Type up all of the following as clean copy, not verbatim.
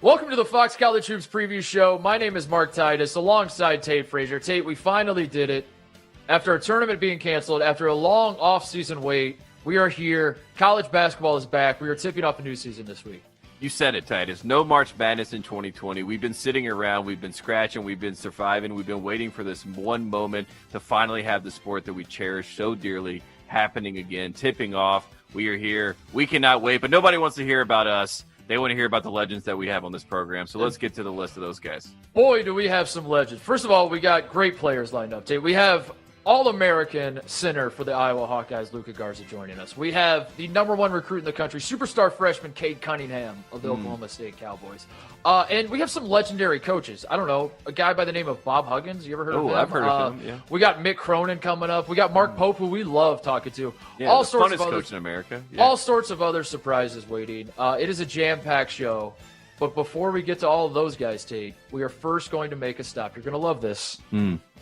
Welcome to the Fox College Hoops preview show. My name is Mark Titus, alongside Tate Frazier. Tate, we finally did it. After a tournament being canceled, after a long off-season wait, we are here. College basketball is back. We are tipping off a new season this week. You said it, Titus. No March Madness in 2020. We've been sitting around. We've been scratching. We've been surviving. We've been waiting for this one moment to finally have the sport that we cherish so dearly happening again, tipping off. We are here. We cannot wait, but nobody wants to hear about us. They want to hear about the legends that we have on this program. So let's get to the list of those guys. Boy, do we have some legends. First of all, we got great players lined up, Tate. We have All-American center for the Iowa Hawkeyes, Luka Garza, joining us. We have the number one recruit in the country, superstar freshman Cade Cunningham of the Oklahoma State Cowboys. And we have some legendary coaches. I don't know, a guy by the name of Bob Huggins. You ever heard of him? Oh, I've heard of him, yeah. We got Mick Cronin coming up. We got Mark Pope, who we love talking to. Yeah, all sorts of coach in America. Yeah. All sorts of other surprises waiting. It is a jam-packed show. But before we get to all of those guys, Tate, we are first going to make a stop. You're going to love this.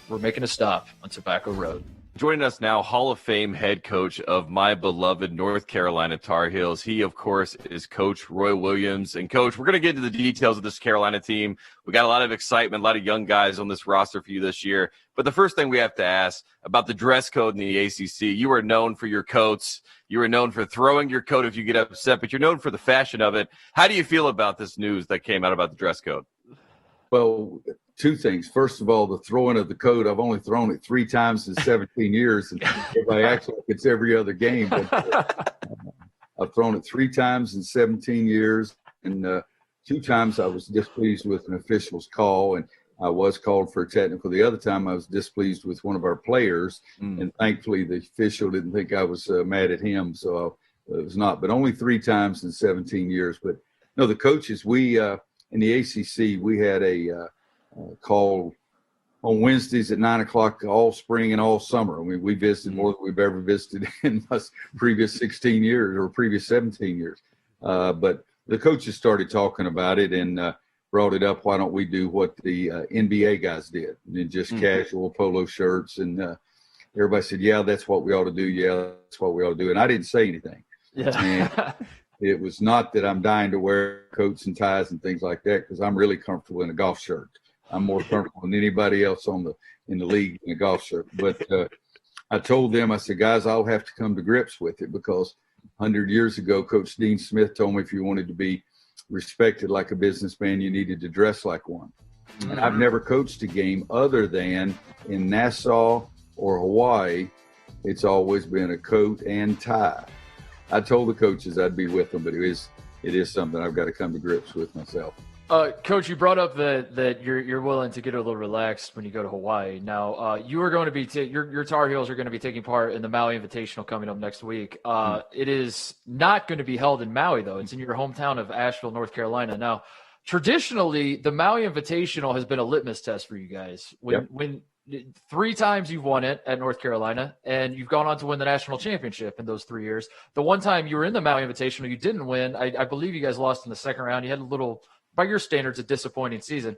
We're making a stop on Tobacco Road. Joining us now, Hall of Fame head coach of my beloved North Carolina Tar Heels. He, of course, is Coach Roy Williams. And, Coach, we're going to get into the details of this Carolina team. We got a lot of excitement, a lot of young guys on this roster for you this year. But the first thing we have to ask about the dress code in the ACC, you are known for your coats. You are known for throwing your coat if you get upset, but you're known for the fashion of it. How do you feel about this news that came out about the dress code? Well, two things. First of all, the throwing of the coat, I've only thrown it 3 times in 17 years. And everybody acts like it's every other game. But, I've thrown it 3 times in 17 years. And 2 times I was displeased with an official's call, and I was called for a technical. The other time I was displeased with one of our players. And thankfully the official didn't think I was mad at him. So it was not. But only 3 times in 17 years. But, no, the coaches, we in the ACC, we had a call on Wednesdays at 9 o'clock all spring and all summer. I mean, we visited more than we've ever visited in my previous 16 years or previous 17 years. But the coaches started talking about it and brought it up. Why don't we do what the NBA guys did? And just casual polo shirts. And everybody said, yeah, that's what we ought to do. Yeah, that's what we ought to do. And I didn't say anything. Yeah. It was not that I'm dying to wear coats and ties and things like that, because I'm really comfortable in a golf shirt. I'm more comfortable than anybody else in the league in a golf shirt. But I told them, I said, guys, I'll have to come to grips with it, because 100 years ago, Coach Dean Smith told me if you wanted to be respected like a businessman, you needed to dress like one. And I've never coached a game other than in Nassau or Hawaii. It's always been a coat and tie. I told the coaches I'd be with them, but it is something I've got to come to grips with myself. Coach, you brought up that you're willing to get a little relaxed when you go to Hawaii. Now, you are going to be your Tar Heels are going to be taking part in the Maui Invitational coming up next week. It is not going to be held in Maui, though. It's in your hometown of Asheville, North Carolina. Now, traditionally, the Maui Invitational has been a litmus test for you guys. When 3 times you've won it at North Carolina, and you've gone on to win the national championship in those 3 years. The one time you were in the Maui Invitational, you didn't win. I believe you guys lost in the second round. You had a little, by your standards, a disappointing season.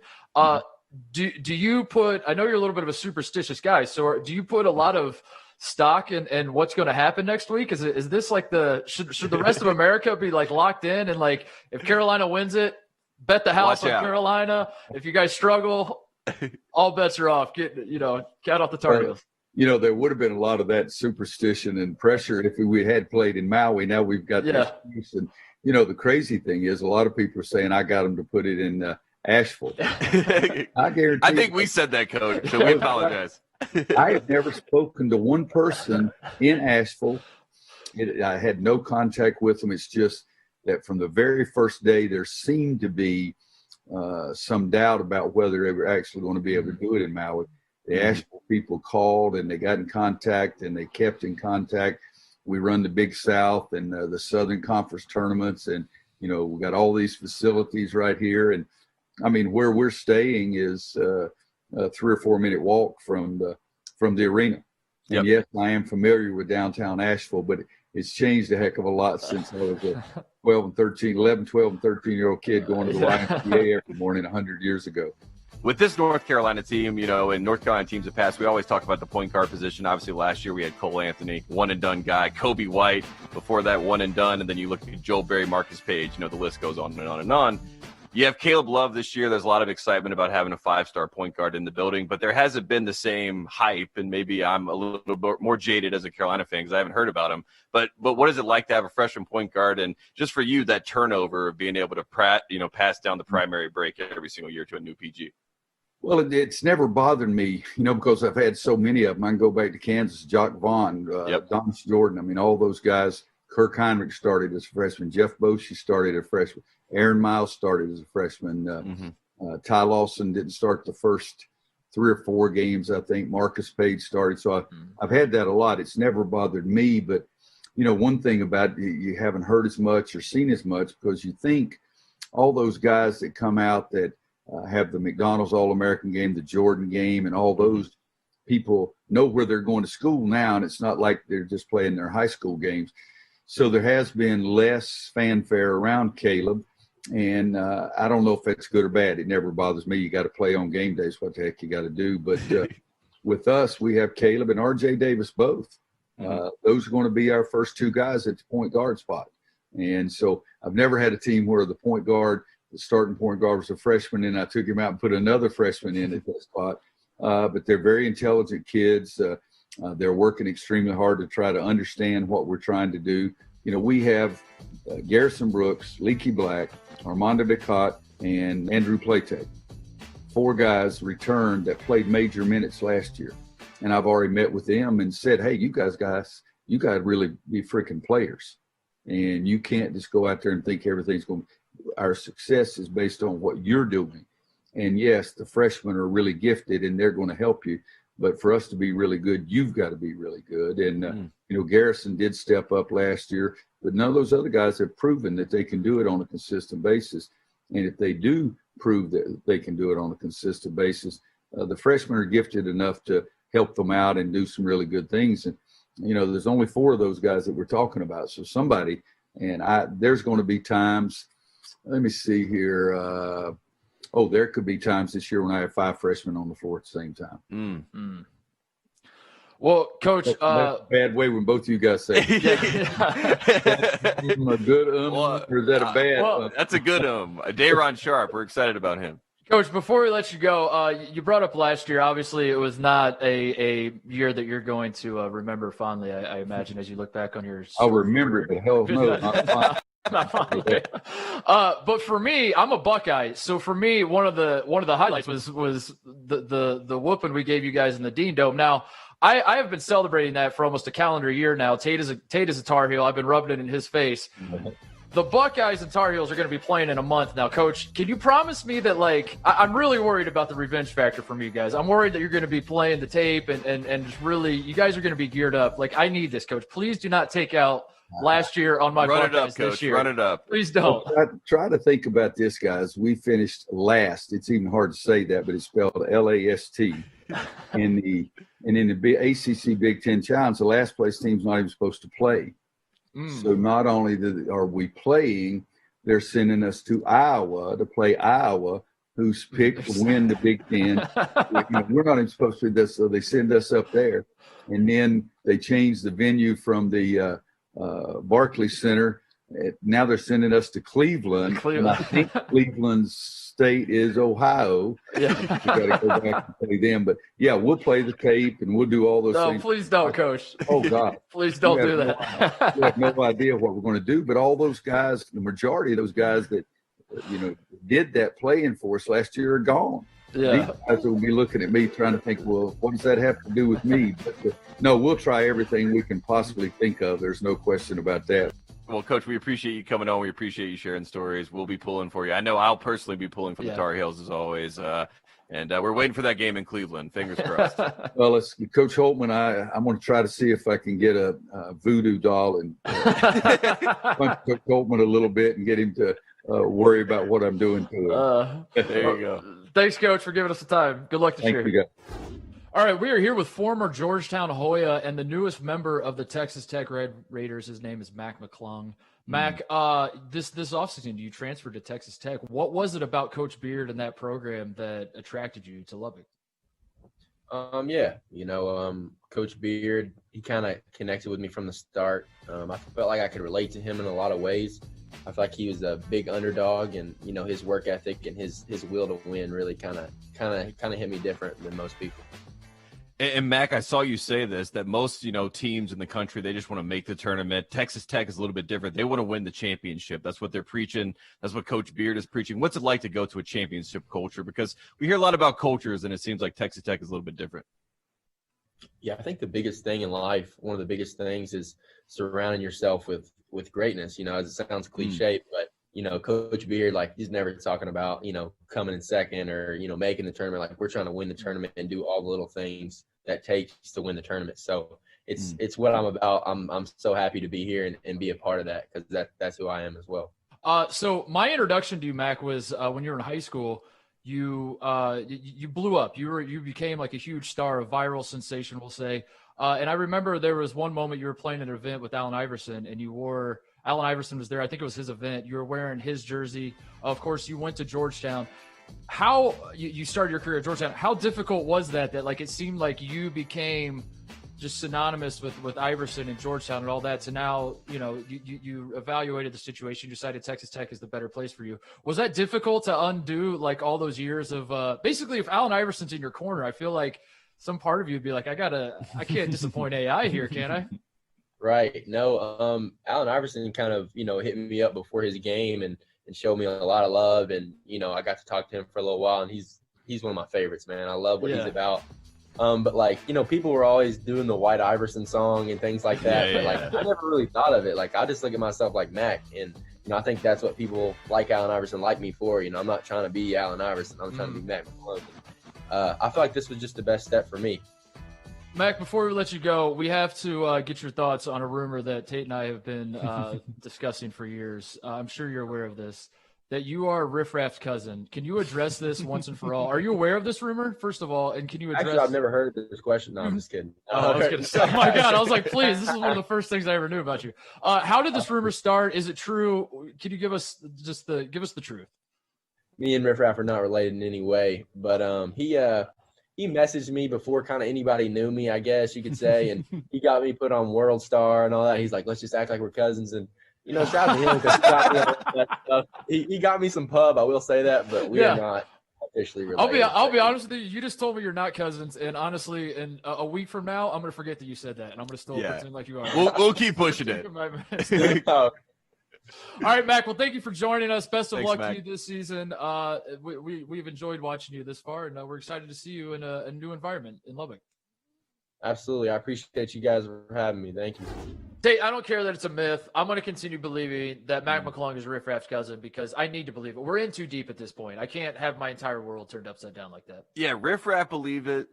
Do you put, I know you're a little bit of a superstitious guy, so do you put a lot of stock in what's going to happen next week? Is this like should the rest of America be like locked in, and like if Carolina wins it, bet the house on Carolina? If you guys struggle, all bets are off. Count off the Tar Heels. There would have been a lot of that superstition and pressure if we had played in Maui. Now we've got this excuse. And, the crazy thing is a lot of people are saying I got them to put it in Asheville. I guarantee. I think we said that, Coach, so we apologize. I have never spoken to one person in Asheville. I had no contact with them. It's just that from the very first day there seemed to be some doubt about whether they were actually going to be able to do it in Maui. The Asheville people called and they got in contact and they kept in contact. We run the Big South and the Southern Conference tournaments, and we got all these facilities right here. And I mean, where we're staying is a 3 or 4 minute walk from the arena. And yes, I am familiar with downtown Asheville, but it's changed a heck of a lot since I was a 12 and 13-year-old kid going to the YMCA every morning 100 years ago. With this North Carolina team, and North Carolina teams have passed, we always talk about the point guard position. Obviously, last year we had Cole Anthony, one-and-done guy. Kobe White, before that, one-and-done. And then you look at Joel Berry, Marcus Page. The list goes on and on and on. You have Caleb Love this year. There's a lot of excitement about having a 5-star point guard in the building, but there hasn't been the same hype, and maybe I'm a little bit more jaded as a Carolina fan because I haven't heard about him. But what is it like to have a freshman point guard, and just for you, that turnover of being able to pass down the primary break every single year to a new PG? Well, it's never bothered me, because I've had so many of them. I can go back to Kansas, Jock Vaughn, Don Jordan. I mean, all those guys. Kirk Heinrich started as a freshman. Jeff Boschee started as a freshman. Aaron Miles started as a freshman. Ty Lawson didn't start the first 3 or 4 games, I think. Marcus Page started. So I've had that a lot. It's never bothered me. But, one thing about it, you haven't heard as much or seen as much because you think all those guys that come out that have the McDonald's All-American game, the Jordan game, and all those people know where they're going to school now, and it's not like they're just playing their high school games. So there has been less fanfare around Caleb, and I don't know if that's good or bad. It never bothers me. You got to play on game days. What the heck you got to do? But with us, we have Caleb and R.J. Davis both. Those are going to be our first 2 guys at the point guard spot. And so I've never had a team where the starting point guard was a freshman, and I took him out and put another freshman in at that spot. But they're very intelligent kids. They're working extremely hard to try to understand what we're trying to do. We have Garrison Brooks, Leaky Black, Armando Bacot, and Andrew Playtech. 4 guys returned that played major minutes last year. And I've already met with them and said, hey, you guys to really be freaking players. And you can't just go out there and think everything's going – our success is based on what you're doing. And, yes, the freshmen are really gifted, and they're going to help you. But for us to be really good, you've got to be really good. And, Garrison did step up last year, but none of those other guys have proven that they can do it on a consistent basis. And if they do prove that they can do it on a consistent basis, the freshmen are gifted enough to help them out and do some really good things. And, there's only 4 of those guys that we're talking about. So somebody, and there's going to be times, let me see here. There could be times this year when I have 5 freshmen on the floor at the same time. Well, Coach, that's a bad way when both of you guys say it. A good or is that a bad? Well, that's a good Dayron Sharp. We're excited about him. Coach, before we let you go, you brought up last year. Obviously, it was not a year that you're going to remember fondly, I imagine, as you look back on your. I'll remember it, but hell no, not fondly. Not fondly. But for me, I'm a Buckeye. So for me, one of the highlights was the whooping we gave you guys in the Dean Dome. Now, I have been celebrating that for almost a calendar year now. Tate is a Tar Heel. I've been rubbing it in his face. The Buckeyes and Tar Heels are going to be playing in a month now. Coach, can you promise me that, I'm really worried about the revenge factor from you guys. I'm worried that you're going to be playing the tape and just really, you guys are going to be geared up. I need this, Coach. Please do not take out last year on my Run Buckeyes it up, Coach. this year. Run it up. Please don't. Try to think about this, guys. We finished last. It's even hard to say that, but it's spelled L-A-S-T. In the ACC Big Ten Challenge, the last place team's not even supposed to play. So not only are we playing, they're sending us to Iowa to play Iowa, who's picked to win the Big Ten. We're not even supposed to do this, so they send us up there. And then they change the venue from the Barclays Center. Now they're sending us to Cleveland. And I think Cleveland's state is Ohio. Yeah. We got to go back and play them. But, yeah, we'll play the tape and we'll do all those things. No, please don't, Coach. Oh, God. Please don't do that. We have no idea what we're going to do. But all those guys, the majority of those guys that, did that playing for us last year are gone. Yeah. These guys will be looking at me trying to think, well, what does that have to do with me? But, no, we'll try everything we can possibly think of. There's no question about that. Well, Coach, we appreciate you coming on. We appreciate you sharing stories. We'll be pulling for you. I know I'll personally be pulling for the Tar Heels as always. And we're waiting for that game in Cleveland. Fingers crossed. Well, Coach Holtman, I'm going to try to see if I can get a voodoo doll and punch Coach Holtman a little bit and get him to worry about what I'm doing to him. There you go. Thanks, Coach, for giving us the time. Good luck this year. Thank you, guys. All right, we are here with former Georgetown Hoya and the newest member of the Texas Tech Red Raiders. His name is Mac McClung. Mac, this offseason, you transferred to Texas Tech. What was it about Coach Beard and that program that attracted you to Lubbock? Coach Beard, he kind of connected with me from the start. I felt like I could relate to him in a lot of ways. I feel like he was a big underdog, and his work ethic and his will to win really kind of hit me different than most people. And Mac, I saw you say this, that most, teams in the country, they just want to make the tournament. Texas Tech is a little bit different. They want to win the championship. That's what they're preaching. That's what Coach Beard is preaching. What's it like to go to a championship culture? Because we hear a lot about cultures, and it seems like Texas Tech is a little bit different. Yeah, I think the biggest thing in life, one of the biggest things, is surrounding yourself with greatness. As it sounds cliche, but Coach Beard, like, he's never talking about coming in second or making the tournament. Like, we're trying to win the tournament and do all the little things that takes to win the tournament. So it's what I'm about. I'm so happy to be here and be a part of that, because that's who I am as well. So my introduction to you, Mac, was when you were in high school. You blew up. You became like a huge star, a viral sensation, we'll say. And I remember there was one moment you were playing an event with Allen Iverson, and Allen Iverson was there. I think it was his event. You were wearing his jersey. Of course, you went to Georgetown. How you started your career at Georgetown? How difficult was that like it seemed like you became just synonymous with Iverson and Georgetown and all that, to now, you evaluated the situation, you decided Texas Tech is the better place for you. Was that difficult to undo, like, all those years of basically, if Allen Iverson's in your corner, I feel like some part of you would be like, I can't disappoint AI here, can I? Right. No, Allen Iverson kind of, hit me up before his game and showed me a lot of love. And, I got to talk to him for a little while, and he's one of my favorites, man. I love what he's about. But like, people were always doing the White Iverson song and things like that. But I never really thought of it. Like, I just look at myself like Mac, and, I think that's what people like Allen Iverson like me for. I'm not trying to be Allen Iverson. I'm trying to be Mac McClung. I feel like this was just the best step for me. Mac, before we let you go, we have to get your thoughts on a rumor that Tate and I have been discussing for years. I'm sure you're aware of this, that you are Riff Raff's cousin. Can you address this once and for all? Are you aware of this rumor, first of all? And can you address... Actually, I've never heard this question. No, I'm just kidding. I was going to say, oh my God. I was like, please, this is one of the first things I ever knew about you. How did this rumor start? Is it true? Can you give us the truth? Me and Riff Raff are not related in any way, but he messaged me before kind of anybody knew me, I guess you could say, and he got me put on World Star and all that. He's like, let's just act like we're cousins. And, shout out to him because he got me some pub, I will say that, but we are not officially related. I'll be honest with you. You just told me you're not cousins, and honestly, in a week from now, I'm going to forget that you said that, and I'm going to still pretend like you are. We'll keep pushing it. All right, Mac. Well, thank you for joining us. Best of luck Mac. to you this season. We've enjoyed watching you this far, and we're excited to see you in a new environment in Lubbock. Absolutely. I appreciate you guys for having me. Thank you. Tate, I don't care that it's a myth. I'm going to continue believing that Mac McClung is Riff Raff's cousin, because I need to believe it. We're in too deep at this point. I can't have my entire world turned upside down like that. Yeah, Riff Raff believes it.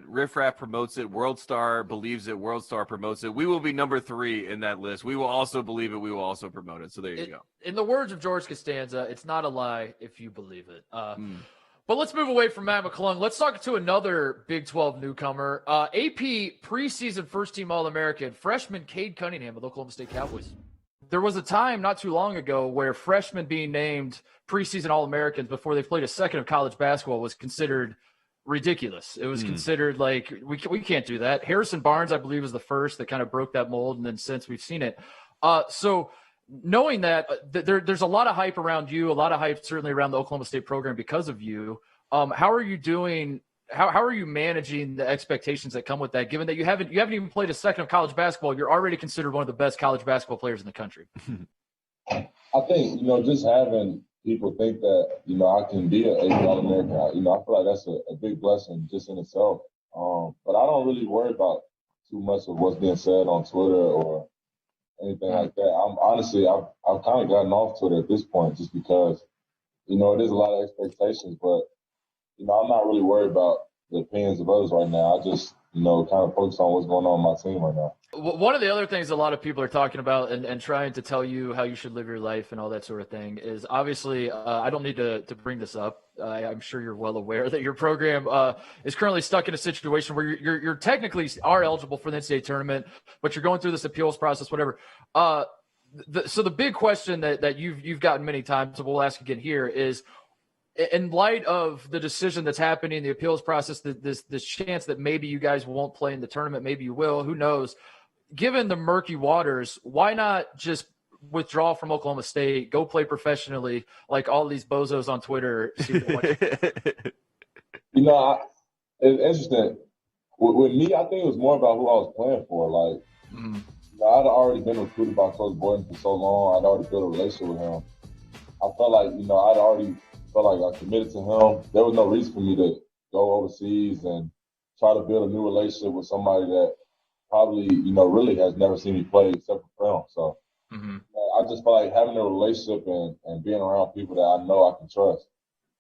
Riff Raff promotes it. World Star believes it. World Star promotes it. We will be number 3 in that list. We will also believe it. We will also promote it. So there you go. In the words of George Costanza, it's not a lie if you believe it. But let's move away from Mac McClung. Let's talk to another Big 12 newcomer. AP preseason first-team All-American, freshman Cade Cunningham of the Oklahoma State Cowboys. There was a time not too long ago where freshmen being named preseason All-Americans before they played a second of college basketball was considered ridiculous. It was considered like, we can't do that. Harrison Barnes, I believe, was the first that kind of broke that mold, and then since we've seen it. So knowing that, there's a lot of hype around you, a lot of hype certainly around the Oklahoma State program because of you. How are you doing? How are you managing the expectations that come with that, given that you haven't even played a second of college basketball? You're already considered one of the best college basketball players in the country. I think, just having people think that, I can be an All-American, I feel like that's a big blessing just in itself. But I don't really worry about too much of what's being said on Twitter or anything like that. I've kind of gotten off Twitter at this point just because, it is a lot of expectations, but, I'm not really worried about the opinions of others right now. I just, kind of focus on what's going on in my team right now. One of the other things a lot of people are talking about and trying to tell you how you should live your life and all that sort of thing is obviously, I don't need to bring this up. I'm sure you're well aware that your program is currently stuck in a situation where you're technically are eligible for the NCAA tournament, but you're going through this appeals process, whatever. So the big question that you've gotten many times, and we'll ask again here, is in light of the decision that's happening in the appeals process, this chance that maybe you guys won't play in the tournament, maybe you will, who knows? Given the murky waters, why not just withdraw from Oklahoma State, go play professionally, like all these bozos on Twitter seem to want you? It's interesting. With me, I think it was more about who I was playing for. Like, I'd already been recruited by Coach Boynton for so long. I'd already built a relationship with him. I felt like, I'd already felt like I committed to him. There was no reason for me to go overseas and try to build a new relationship with somebody that probably, really has never seen me play except for film. So I just felt like having a relationship and being around people that I know I can trust.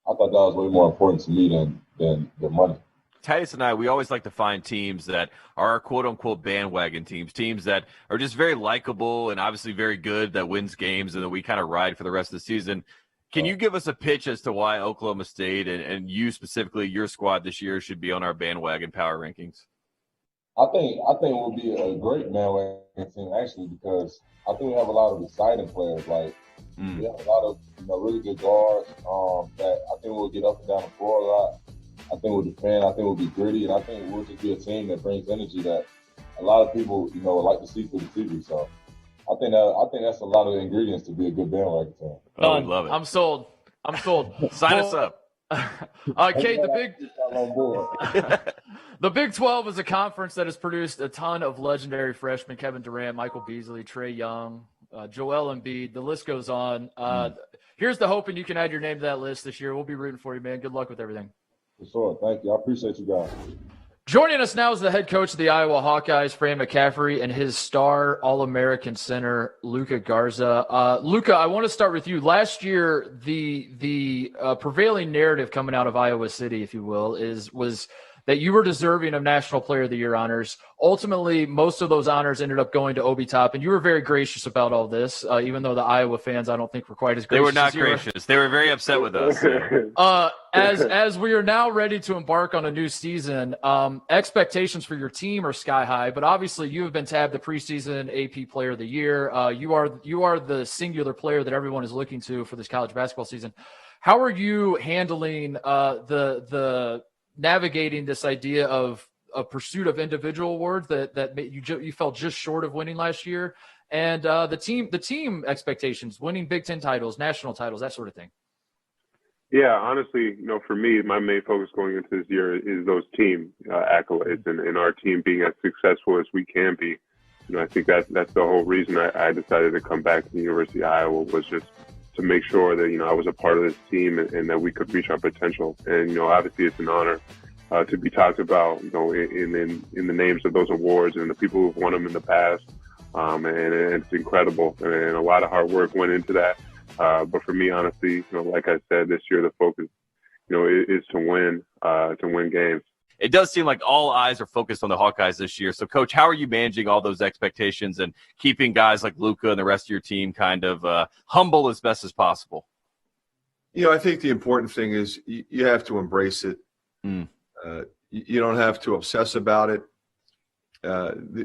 I thought that was way more important to me than the money. Titus and I, we always like to find teams that are quote-unquote bandwagon teams that are just very likable and obviously very good, that wins games, and that we kind of ride for the rest of the season. Can you give us a pitch as to why Oklahoma State and you specifically, your squad this year, should be on our bandwagon power rankings? I think we'll be a great bandwagon team, actually, because I think we have a lot of exciting players. Like, we have a lot of really good guards that I think we'll get up and down the floor a lot. I think we'll defend. I think we'll be gritty, and I think we'll just be a team that brings energy that a lot of people, would like to see through the TV. So I think that's a lot of ingredients to be a good bandwagon team. Oh, we love it. I'm sold. Sign us up. Cade, the Big 12 is a conference that has produced a ton of legendary freshmen: Kevin Durant, Michael Beasley, Trae Young, Joel Embiid. The list goes on. Here's the hoping you can add your name to that list this year. We'll be rooting for you, man. Good luck with everything. For sure. Thank you. I appreciate you guys. Joining us now is the head coach of the Iowa Hawkeyes, Fran McCaffery, and his star All-American center, Luka Garza. Luka, I want to start with you. Last year, the prevailing narrative coming out of Iowa City, if you will, was that you were deserving of National Player of the Year honors. Ultimately, most of those honors ended up going to Obi Toppin, and you were very gracious about all this, even though the Iowa fans, I don't think, were quite as gracious. They were not gracious. They were very upset with us. As we are now ready to embark on a new season, expectations for your team are sky high, but obviously you have been tabbed the preseason AP Player of the Year. You are the singular player that everyone is looking to for this college basketball season. How are you handling the navigating this idea of a pursuit of individual awards that you felt just short of winning last year, and the team expectations, winning Big Ten titles, national titles, that sort of thing? Yeah, honestly, for me, my main focus going into this year is those team accolades and our team being as successful as we can be. I think that's the whole reason I decided to come back to the University of Iowa, was just to make sure that, I was a part of this team and that we could reach our potential. And, obviously it's an honor to be talked about, in the names of those awards and the people who've won them in the past. And it's incredible. And a lot of hard work went into that. But for me, honestly, like I said, this year the focus, is to win games. It does seem like all eyes are focused on the Hawkeyes this year. So, Coach, how are you managing all those expectations and keeping guys like Luka and the rest of your team kind of humble as best as possible? I think the important thing is you have to embrace it. You don't have to obsess about it.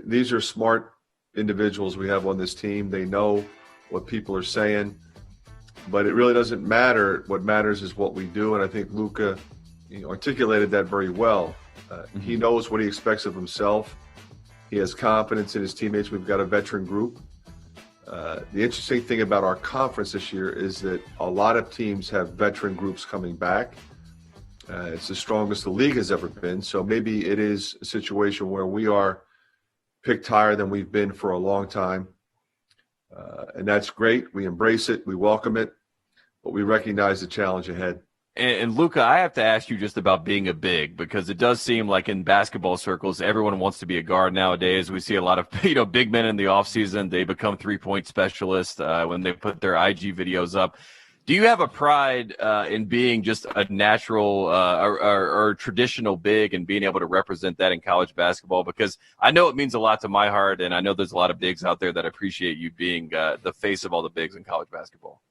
These are smart individuals we have on this team. They know what people are saying, but it really doesn't matter. What matters is what we do, and I think Luka articulated that very well. He knows what he expects of himself. He has confidence in his teammates. We've got a veteran group. The interesting thing about our conference this year is that a lot of teams have veteran groups coming back. It's the strongest the league has ever been. So maybe it is a situation where we are picked higher than we've been for a long time. And that's great. We embrace it. We welcome it. But we recognize the challenge ahead. And Luka, I have to ask you just about being a big, because it does seem like in basketball circles, everyone wants to be a guard nowadays. We see a lot of, big men in the offseason. They become three-point specialists when they put their IG videos up. Do you have a pride in being just a natural or traditional big and being able to represent that in college basketball? Because I know it means a lot to my heart, and I know there's a lot of bigs out there that appreciate you being the face of all the bigs in college basketball.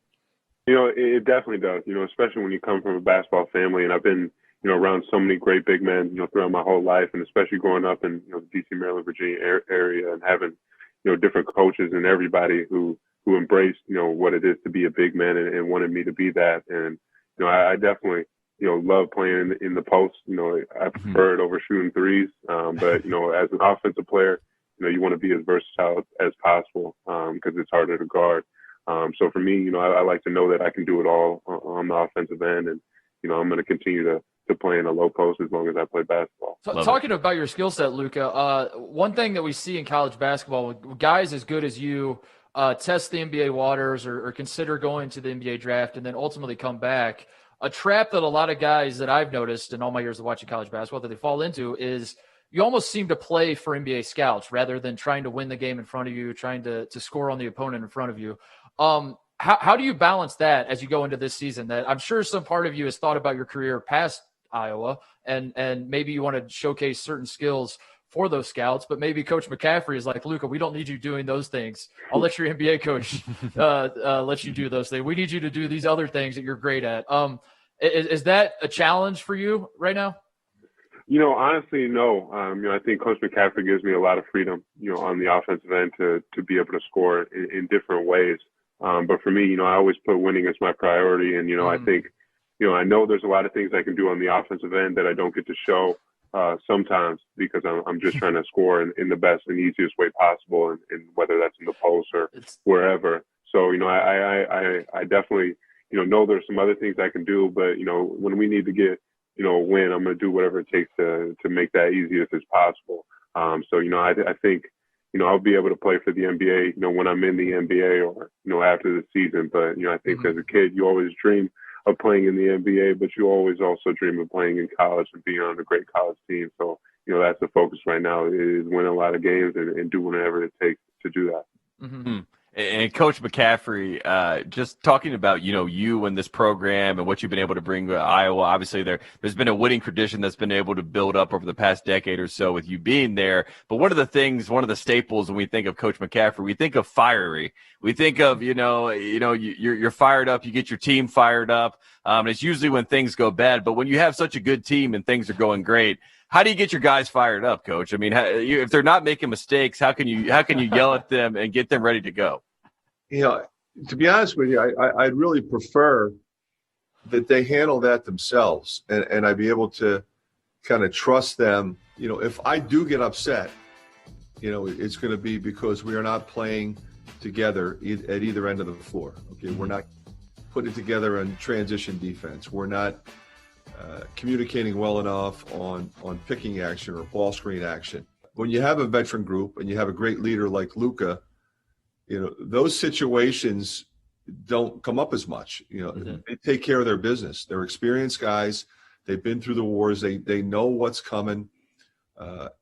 It definitely does, especially when you come from a basketball family. And I've been, around so many great big men, throughout my whole life, and especially growing up in, the DC, Maryland, Virginia area, and having, different coaches and everybody who embraced, what it is to be a big man and wanted me to be that. And, I definitely, love playing in the post. I prefer it over shooting threes. But, as an offensive player, you want to be as versatile as possible because it's harder to guard. So for me, I like to know that I can do it all on the offensive end, and I'm going to continue to play in a low post as long as I play basketball. So, talking about your skill set, Luka, one thing that we see in college basketball, guys as good as you test the NBA waters or consider going to the NBA draft and then ultimately come back. A trap that a lot of guys that I've noticed in all my years of watching college basketball that they fall into is you almost seem to play for NBA scouts rather than trying to win the game in front of you, trying to score on the opponent in front of you. How do you balance that as you go into this season? That I'm sure some part of you has thought about your career past Iowa, and maybe you want to showcase certain skills for those scouts, but maybe Coach McCaffery is like, Luka, we don't need you doing those things. I'll let your NBA coach let you do those things. We need you to do these other things that you're great at. Is that a challenge for you right now? Honestly, no. I think Coach McCaffery gives me a lot of freedom, on the offensive end to be able to score in different ways. But for me, I always put winning as my priority. And, I think, I know there's a lot of things I can do on the offensive end that I don't get to show sometimes because I'm just trying to score in the best and easiest way possible, and whether that's in the post or wherever. So, I definitely, know there's some other things I can do, but, when we need to get, a win, I'm going to do whatever it takes to make that easiest as possible. So, I think, I'll be able to play for the NBA, when I'm in the NBA or, after the season. But, I think as a kid, you always dream of playing in the NBA, but you always also dream of playing in college and being on a great college team. So, that's the focus right now is win a lot of games and do whatever it takes to do that. Mm-hmm. And Coach McCaffery, just talking about, you and this program and what you've been able to bring to Iowa. Obviously, there's been a winning tradition that's been able to build up over the past decade or so with you being there. But one of the staples when we think of Coach McCaffery, we think of fiery. We think of, you're fired up, you get your team fired up. And it's usually when things go bad. But when you have such a good team and things are going great, how do you get your guys fired up, Coach? I mean, if they're not making mistakes, how can you yell at them and get them ready to go? To be honest with you, I'd really prefer that they handle that themselves, and I'd be able to kind of trust them. If I do get upset, it's going to be because we are not playing together at either end of the floor. Okay, we're not putting together in transition defense. We're not communicating well enough on picking action or ball screen action. When you have a veteran group and you have a great leader like Luka, those situations don't come up as much. They take care of their business. They're experienced guys. They've been through the wars. They know what's coming,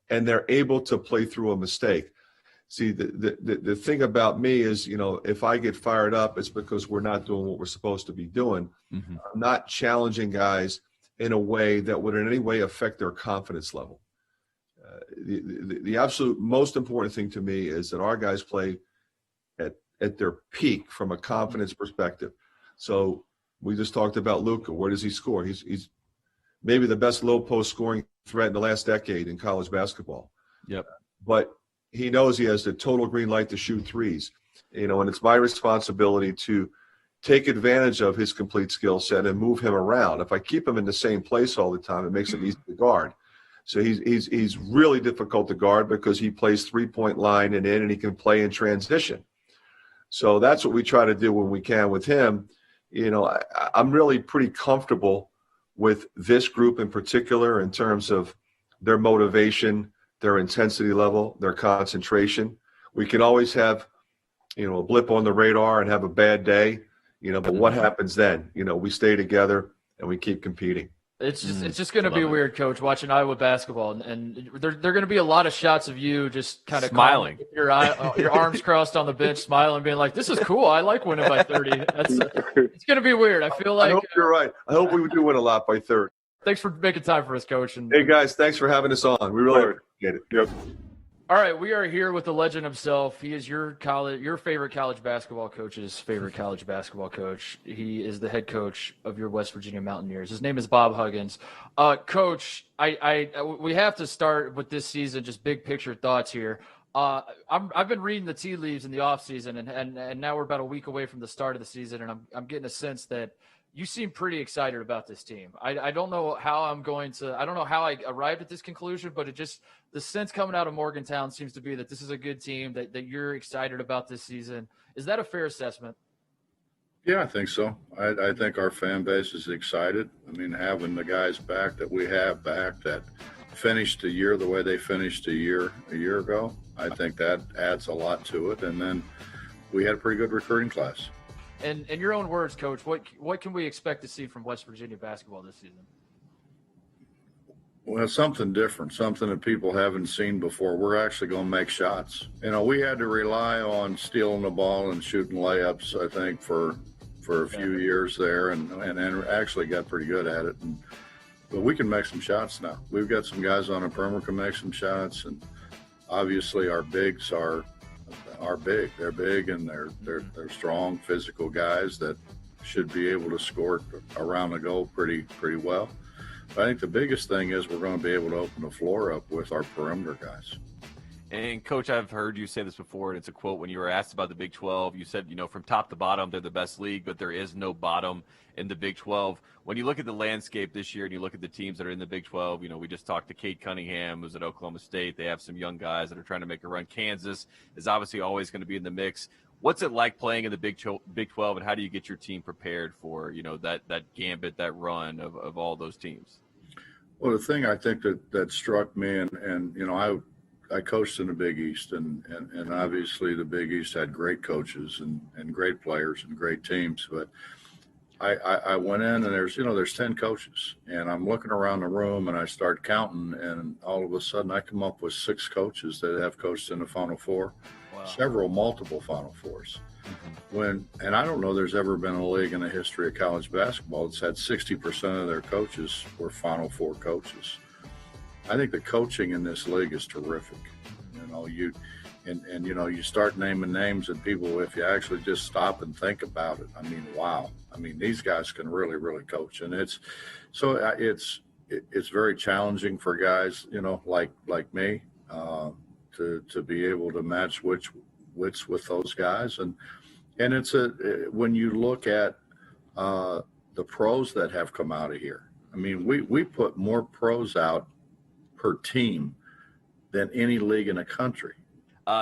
and they're able to play through a mistake. See, the thing about me is, if I get fired up, it's because we're not doing what we're supposed to be doing. Mm-hmm. I'm not challenging guys in a way that would in any way affect their confidence level. The absolute most important thing to me is that our guys play at their peak from a confidence perspective. So we just talked about Luka. Where does he score? He's maybe the best low post scoring threat in the last decade in college basketball. Yep. But he knows he has the total green light to shoot threes, and it's my responsibility to take advantage of his complete skill set and move him around. If I keep him in the same place all the time, it makes him easy to guard. So he's really difficult to guard because he plays 3-point line and he can play in transition. So that's what we try to do when we can with him. I'm really pretty comfortable with this group in particular in terms of their motivation, their intensity level, their concentration. We can always have, a blip on the radar and have a bad day, but what happens then? We stay together and we keep competing. It's just going to be weird, Coach, watching Iowa basketball, and there are going to be a lot of shots of you just kind of smiling, with your arms crossed on the bench, smiling, being like, "This is cool. I like winning by 30." It's going to be weird. I feel like I hope you're right. I hope we do win a lot by 30. Thanks for making time for us, Coach. And hey guys, thanks for having us on. We really appreciate it. Yep. All right, we are here with the legend himself. He is your favorite college basketball coach's favorite college basketball coach. He is the head coach of your West Virginia Mountaineers. His name is Bob Huggins. Coach, we have to start with this season, just big picture thoughts here. I've been reading the tea leaves in the offseason, and now we're about a week away from the start of the season, and I'm getting a sense that you seem pretty excited about this team. I don't know how I don't know how I arrived at this conclusion, but the sense coming out of Morgantown seems to be that this is a good team, that you're excited about this season. Is that a fair assessment? Yeah, I think so. I think our fan base is excited. I mean, having the guys back that we have back that finished the year the way they finished a year ago, I think that adds a lot to it. And then we had a pretty good recruiting class. And in your own words, Coach, what can we expect to see from West Virginia basketball this season? Well, something different, something that people haven't seen before. We're actually going to make shots. You know, we had to rely on stealing the ball and shooting layups, I think, for a few years there, and actually got pretty good at it. But we can make some shots now. We've got some guys on the perimeter who can make some shots, and obviously our bigs are big. They're big, and they're strong, physical guys that should be able to score around the goal pretty well. But I think the biggest thing is we're going to be able to open the floor up with our perimeter guys. And, Coach, I've heard you say this before, and it's a quote. When you were asked about the Big 12, you said, from top to bottom, they're the best league, but there is no bottom in the Big 12. When you look at the landscape this year and you look at the teams that are in the Big 12, we just talked to Cade Cunningham, who's at Oklahoma State. They have some young guys that are trying to make a run. Kansas is obviously always going to be in the mix. What's it like playing in the Big 12, and how do you get your team prepared for, that gambit, that run of all those teams? Well, the thing I think that struck me, and I coached in the Big East, and obviously the Big East had great coaches and great players and great teams. But I went in, and there's 10 coaches, and I'm looking around the room, and I start counting, and all of a sudden I come up with 6 coaches that have coached in the Final Four, multiple Final Fours. And I don't know there's ever been a league in the history of college basketball that's had 60% of their coaches were Final Four coaches. I think the coaching in this league is terrific. You start naming names, and people, if you actually just stop and think about it, I mean, wow. I mean, these guys can really, really coach, and it's very challenging for guys, like me, to be able to match wits with those guys, and it's when you look at the pros that have come out of here. I mean, we put more pros out per team than any league in the country.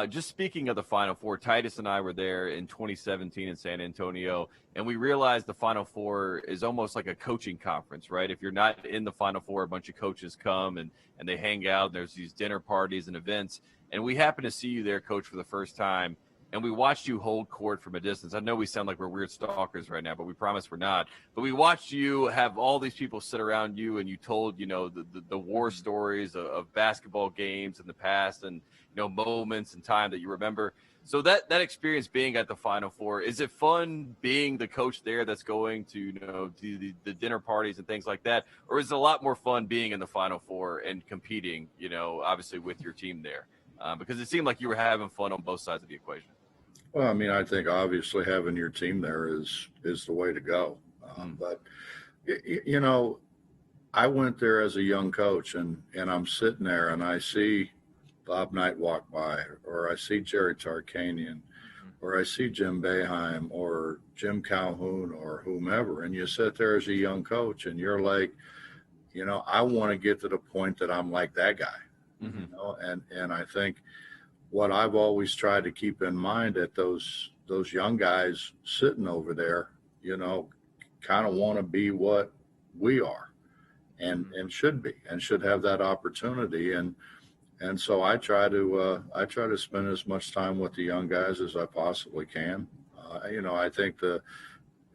Just speaking of the Final Four, Titus and I were there in 2017 in San Antonio, and we realized the Final Four is almost like a coaching conference, right? If you're not in the Final Four, a bunch of coaches come and they hang out, and there's these dinner parties and events. And we happened to see you there, Coach, for the first time, and we watched you hold court from a distance. I know we sound like we're weird stalkers right now, but we promise we're not. But we watched you have all these people sit around you, and you told, the war stories of basketball games in the past, and moments and time that you remember. So that experience being at the Final Four, is it fun being the coach there that's going to do the dinner parties and things like that, or is it a lot more fun being in the Final Four and competing, obviously with your team there? Because it seemed like you were having fun on both sides of the equation. Well, I mean, I think obviously having your team there is the way to go. But I went there as a young coach, and I'm sitting there and I see Bob Knight walk by, or I see Jerry Tarkanian, or I see Jim Boeheim, or Jim Calhoun, or whomever, and you sit there as a young coach, and you're like, I want to get to the point that I'm like that guy. And I think what I've always tried to keep in mind that those young guys sitting over there, kind of want to be what we are, and should be, and should have that opportunity. And so I try to spend as much time with the young guys as I possibly can. I think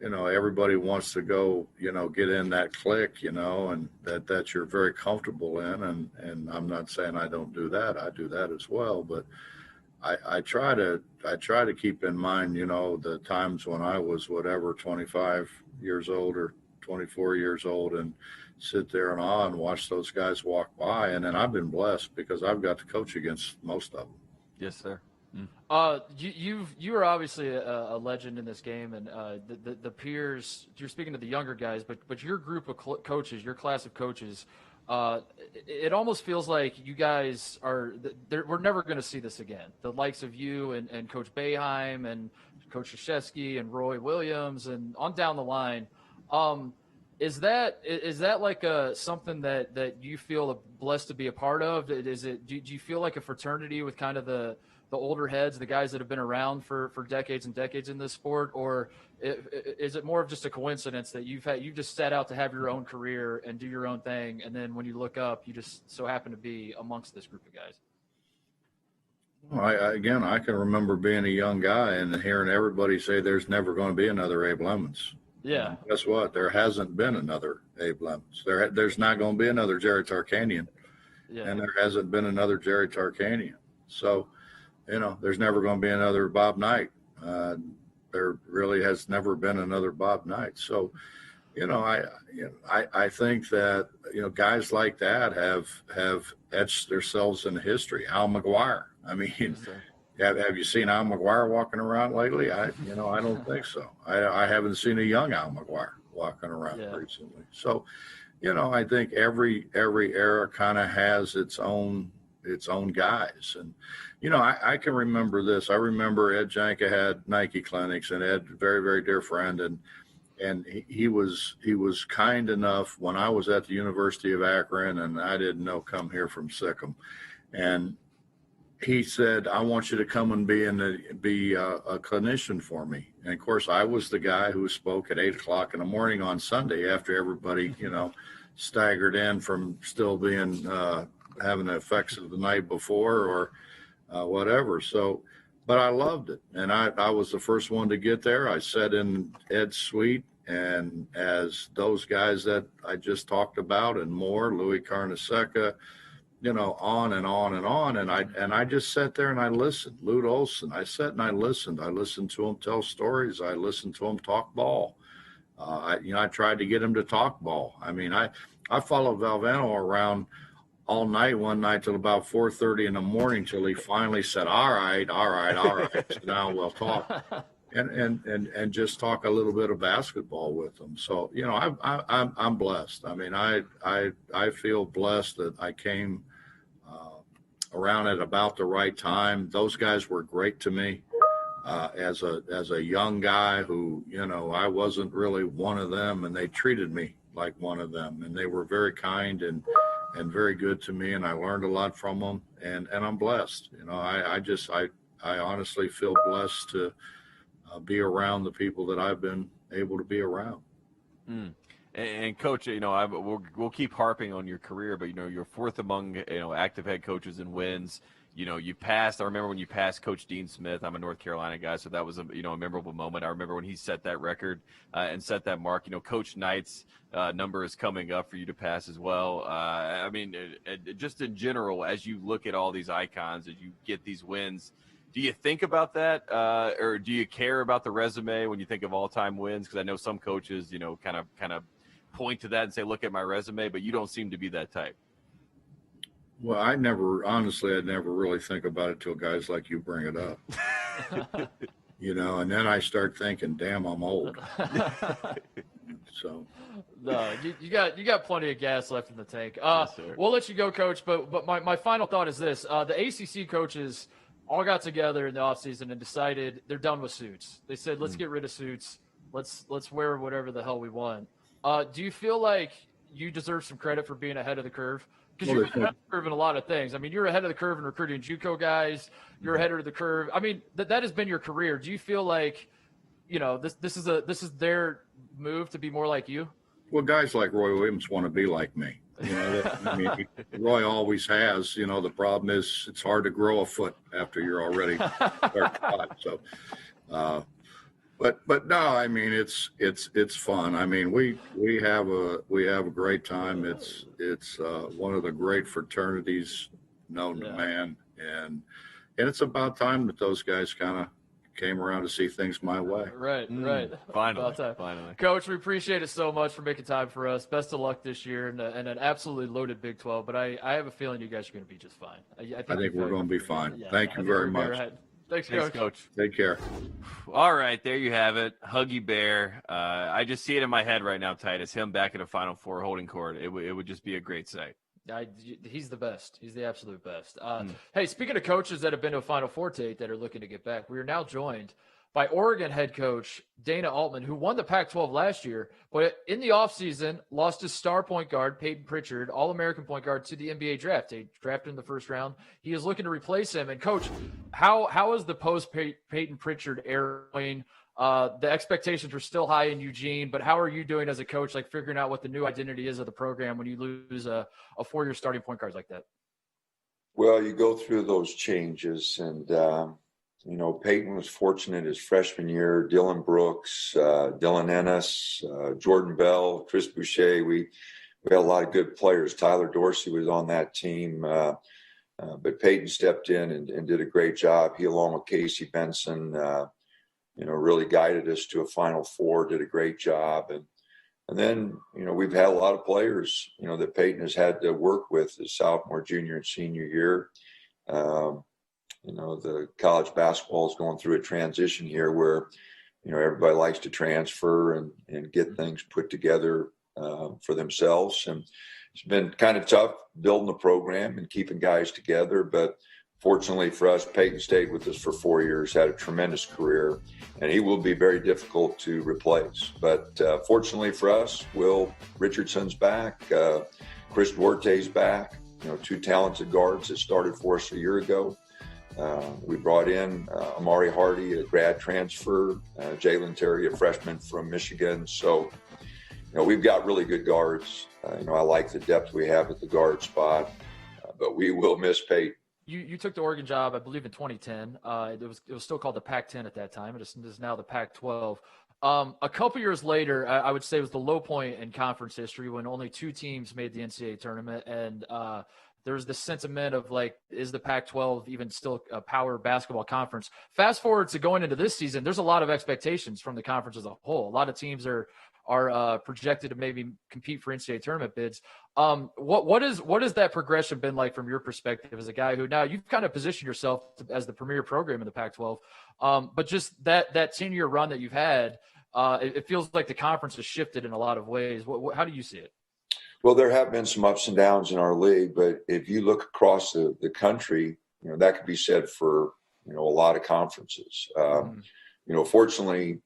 everybody wants to go, get in that clique, and that you're very comfortable in. And I'm not saying I don't do that. I do that as well. But I try to keep in mind, the times when I was 25 years old or 24 years old, and sit there in awe and watch those guys walk by. And then I've been blessed because I've got to coach against most of them. Yes, sir. You are obviously a legend in this game, and the peers. You're speaking to the younger guys, but your group of coaches, your class of coaches, it almost feels like you guys are. We're never going to see this again. The likes of you and Coach Boeheim and Coach Krzyzewski and Roy Williams and on down the line. Is that like something that you feel blessed to be a part of? Do you feel like a fraternity with kind of the the older heads, the guys that have been around for decades and decades in this sport, or is it more of just a coincidence that you just set out to have your own career and do your own thing, and then when you look up, you just so happen to be amongst this group of guys? Well, I can remember being a young guy and hearing everybody say there's never going to be another Abe Lemons. Yeah. Guess what? There hasn't been another Abe Lemons. There's not going to be another Jerry Tarkanian. Yeah. And there hasn't been another Jerry Tarkanian. So, there's never going to be another Bob Knight. There really has never been another Bob Knight. So, I think that, guys like that have etched themselves in history. Al McGuire. I mean, have you seen Al McGuire walking around lately? I don't think so. I haven't seen a young Al McGuire walking around recently. So, I think every era kind of has its own guys. And, I can remember this. I remember Ed Janka had Nike clinics, and Ed, very, very dear friend. And he was kind enough when I was at the University of Akron, and I didn't know come here from Sikkim. And he said, I want you to come and be a clinician for me. And of course, I was the guy who spoke at 8:00 in the morning on Sunday after everybody, staggered in from still being, having the effects of the night before or whatever. So, but I loved it. And I was the first one to get there. I sat in Ed's suite, and as those guys that I just talked about and more, Louis Carnesecca, on and on and on. And I just sat there and I listened. Lute Olson, I sat and I listened. I listened to him tell stories. I listened to him talk ball. I tried to get him to talk ball. I mean, I followed Valvano around all night one night till about 4:30 in the morning till he finally said, all right. So now we'll talk. And just talk a little bit of basketball with them. So, I'm blessed. I mean, I feel blessed that I came around at about the right time. Those guys were great to me as a young guy who, I wasn't really one of them, and they treated me like one of them, and they were very kind and very good to me, and I learned a lot from them, and I'm blessed. I honestly feel blessed to be around the people that I've been able to be around. And Coach, we'll keep harping on your career, but you're fourth among active head coaches in wins. You passed. I remember when you passed Coach Dean Smith. I'm a North Carolina guy, so that was a memorable moment. I remember when he set that record and set that mark. Coach Knight's number is coming up for you to pass as well. I mean, just in general, as you look at all these icons, as you get these wins, do you think about that, or do you care about the resume when you think of all-time wins? Because I know some coaches, kind of point to that and say, "Look at my resume," but you don't seem to be that type. Well, I never really think about it till guys like you bring it up. And then I start thinking, "Damn, I'm old." So. No, you got plenty of gas left in the tank. Yes, we'll let you go, Coach. But my final thought is this: the ACC coaches all got together in the offseason and decided they're done with suits. They said, let's get rid of suits. Let's wear whatever the hell we want. Do you feel like you deserve some credit for being ahead of the curve? Because you're ahead of the curve in a lot of things. I mean, you're ahead of the curve in recruiting JUCO guys. You're ahead of the curve. I mean, that has been your career. Do you feel like, this is their move to be more like you? Well, guys like Roy Williams want to be like me. Roy always has. The problem is it's hard to grow a foot after you're already 35. So, but no, I mean it's fun. I mean we have a great time. It's one of the great fraternities known to man, and it's about time that those guys kind of came around to see things my way. Right. Finally. Coach, we appreciate it so much for making time for us. Best of luck this year and an absolutely loaded Big 12. But I have a feeling you guys are going to be just fine. I think we're going to be fine. Yeah, Thank you very much. Right. Thanks, Coach. Take care. All right, there you have it. Huggy Bear. I just see it in my head right now, Titus. Him back in the Final Four holding court. It would just be a great sight. He's the best. He's the absolute best. Hey, speaking of coaches that have been to a Final Four, Tate, that are looking to get back, we are now joined by Oregon head coach Dana Altman, who won the Pac-12 last year, but in the offseason lost his star point guard, Peyton Pritchard, All-American point guard, to the NBA draft. They drafted in the first round. He is looking to replace him. And, Coach, how is the post-Peyton Pritchard era going? The expectations were still high in Eugene, but how are you doing as a coach, like figuring out what the new identity is of the program when you lose a 4-year starting point guard like that? Well, you go through those changes, and Peyton was fortunate his freshman year. Dylan Brooks, Dylan Ennis, Jordan Bell, Chris Boucher. We had a lot of good players. Tyler Dorsey was on that team, but Peyton stepped in and did a great job. He, along with Casey Benson, really guided us to a Final Four. Did a great job, and then we've had a lot of players that Peyton has had to work with his sophomore, junior, and senior year. The college basketball is going through a transition here where, everybody likes to transfer and get things put together for themselves. And it's been kind of tough building the program and keeping guys together. But fortunately for us, Peyton stayed with us for 4 years, had a tremendous career, and he will be very difficult to replace. But fortunately for us, Will Richardson's back, Chris Duarte's back, two talented guards that started for us a year ago. We brought in Amari Hardy, a grad transfer, Jalen Terry, a freshman from Michigan. So, we've got really good guards. I like the depth we have at the guard spot, but we will miss Peyton. You took the Oregon job, I believe, in 2010. It was still called the Pac-10 at that time. It is now the Pac-12. A couple years later, I would say it was the low point in conference history when only 2 teams made the NCAA tournament, and there was this sentiment of like, is the Pac-12 even still a power basketball conference? Fast forward to going into this season, there's a lot of expectations from the conference as a whole. A lot of teams are projected to maybe compete for NCAA tournament bids. What has that progression been like from your perspective as a guy who now you've kind of positioned yourself as the premier program in the Pac-12, but just that 10-year run that you've had, it feels like the conference has shifted in a lot of ways. How do you see it? Well, there have been some ups and downs in our league, but if you look across the country, that could be said for, a lot of conferences. Fortunately,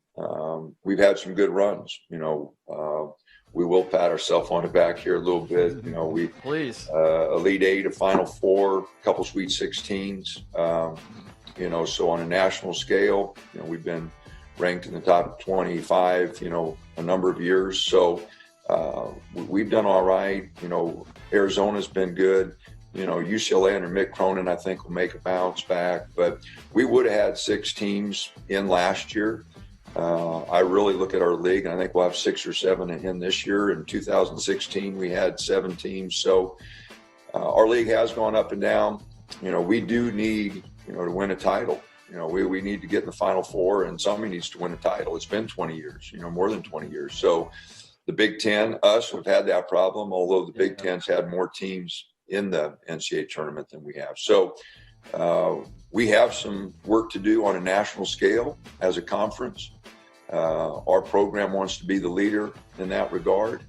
we've had some good runs. We will pat ourselves on the back here a little bit. We please Elite Eight, a Final Four, a couple Sweet 16s. So on a national scale, we've been ranked in the top 25. A number of years. So we've done all right. Arizona's been good. UCLA under Mick Cronin, I think, will make a bounce back. But we would have had 6 teams in last year. I really look at our league, and I think we'll have 6 or 7 in this year. In 2016, we had 7 teams. So our league has gone up and down. We do need, to win a title. We need to get in the Final Four, and somebody needs to win a title. It's been 20 years, more than 20 years. So the Big Ten, us, have had that problem, although the Big Ten's had more teams in the NCAA tournament than we have. So we have some work to do on a national scale as a conference. Our program wants to be the leader in that regard.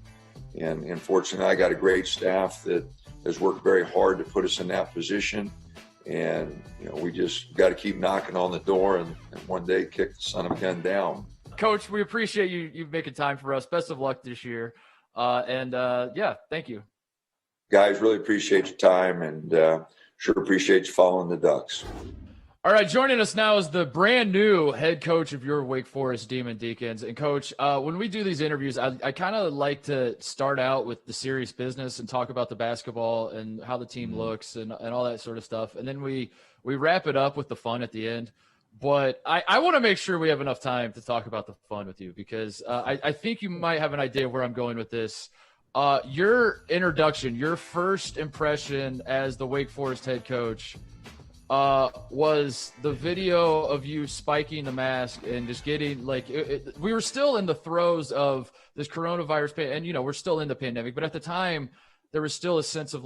And fortunately, I got a great staff that has worked very hard to put us in that position. And, we just got to keep knocking on the door and one day kick the son of a gun down. Coach, we appreciate you making time for us. Best of luck this year. Thank you. Guys, really appreciate your time, and sure appreciate you following the Ducks. All right, joining us now is the brand new head coach of your Wake Forest Demon Deacons. And, Coach, when we do these interviews, I kind of like to start out with the serious business and talk about the basketball and how the team looks and all that sort of stuff. And then we wrap it up with the fun at the end. But I want to make sure we have enough time to talk about the fun with you because I think you might have an idea where I'm going with this. Your introduction, your first impression as the Wake Forest head coach was the video of you spiking the mask and just getting we were still in the throes of this coronavirus and we're still in the pandemic, but at the time there was still a sense of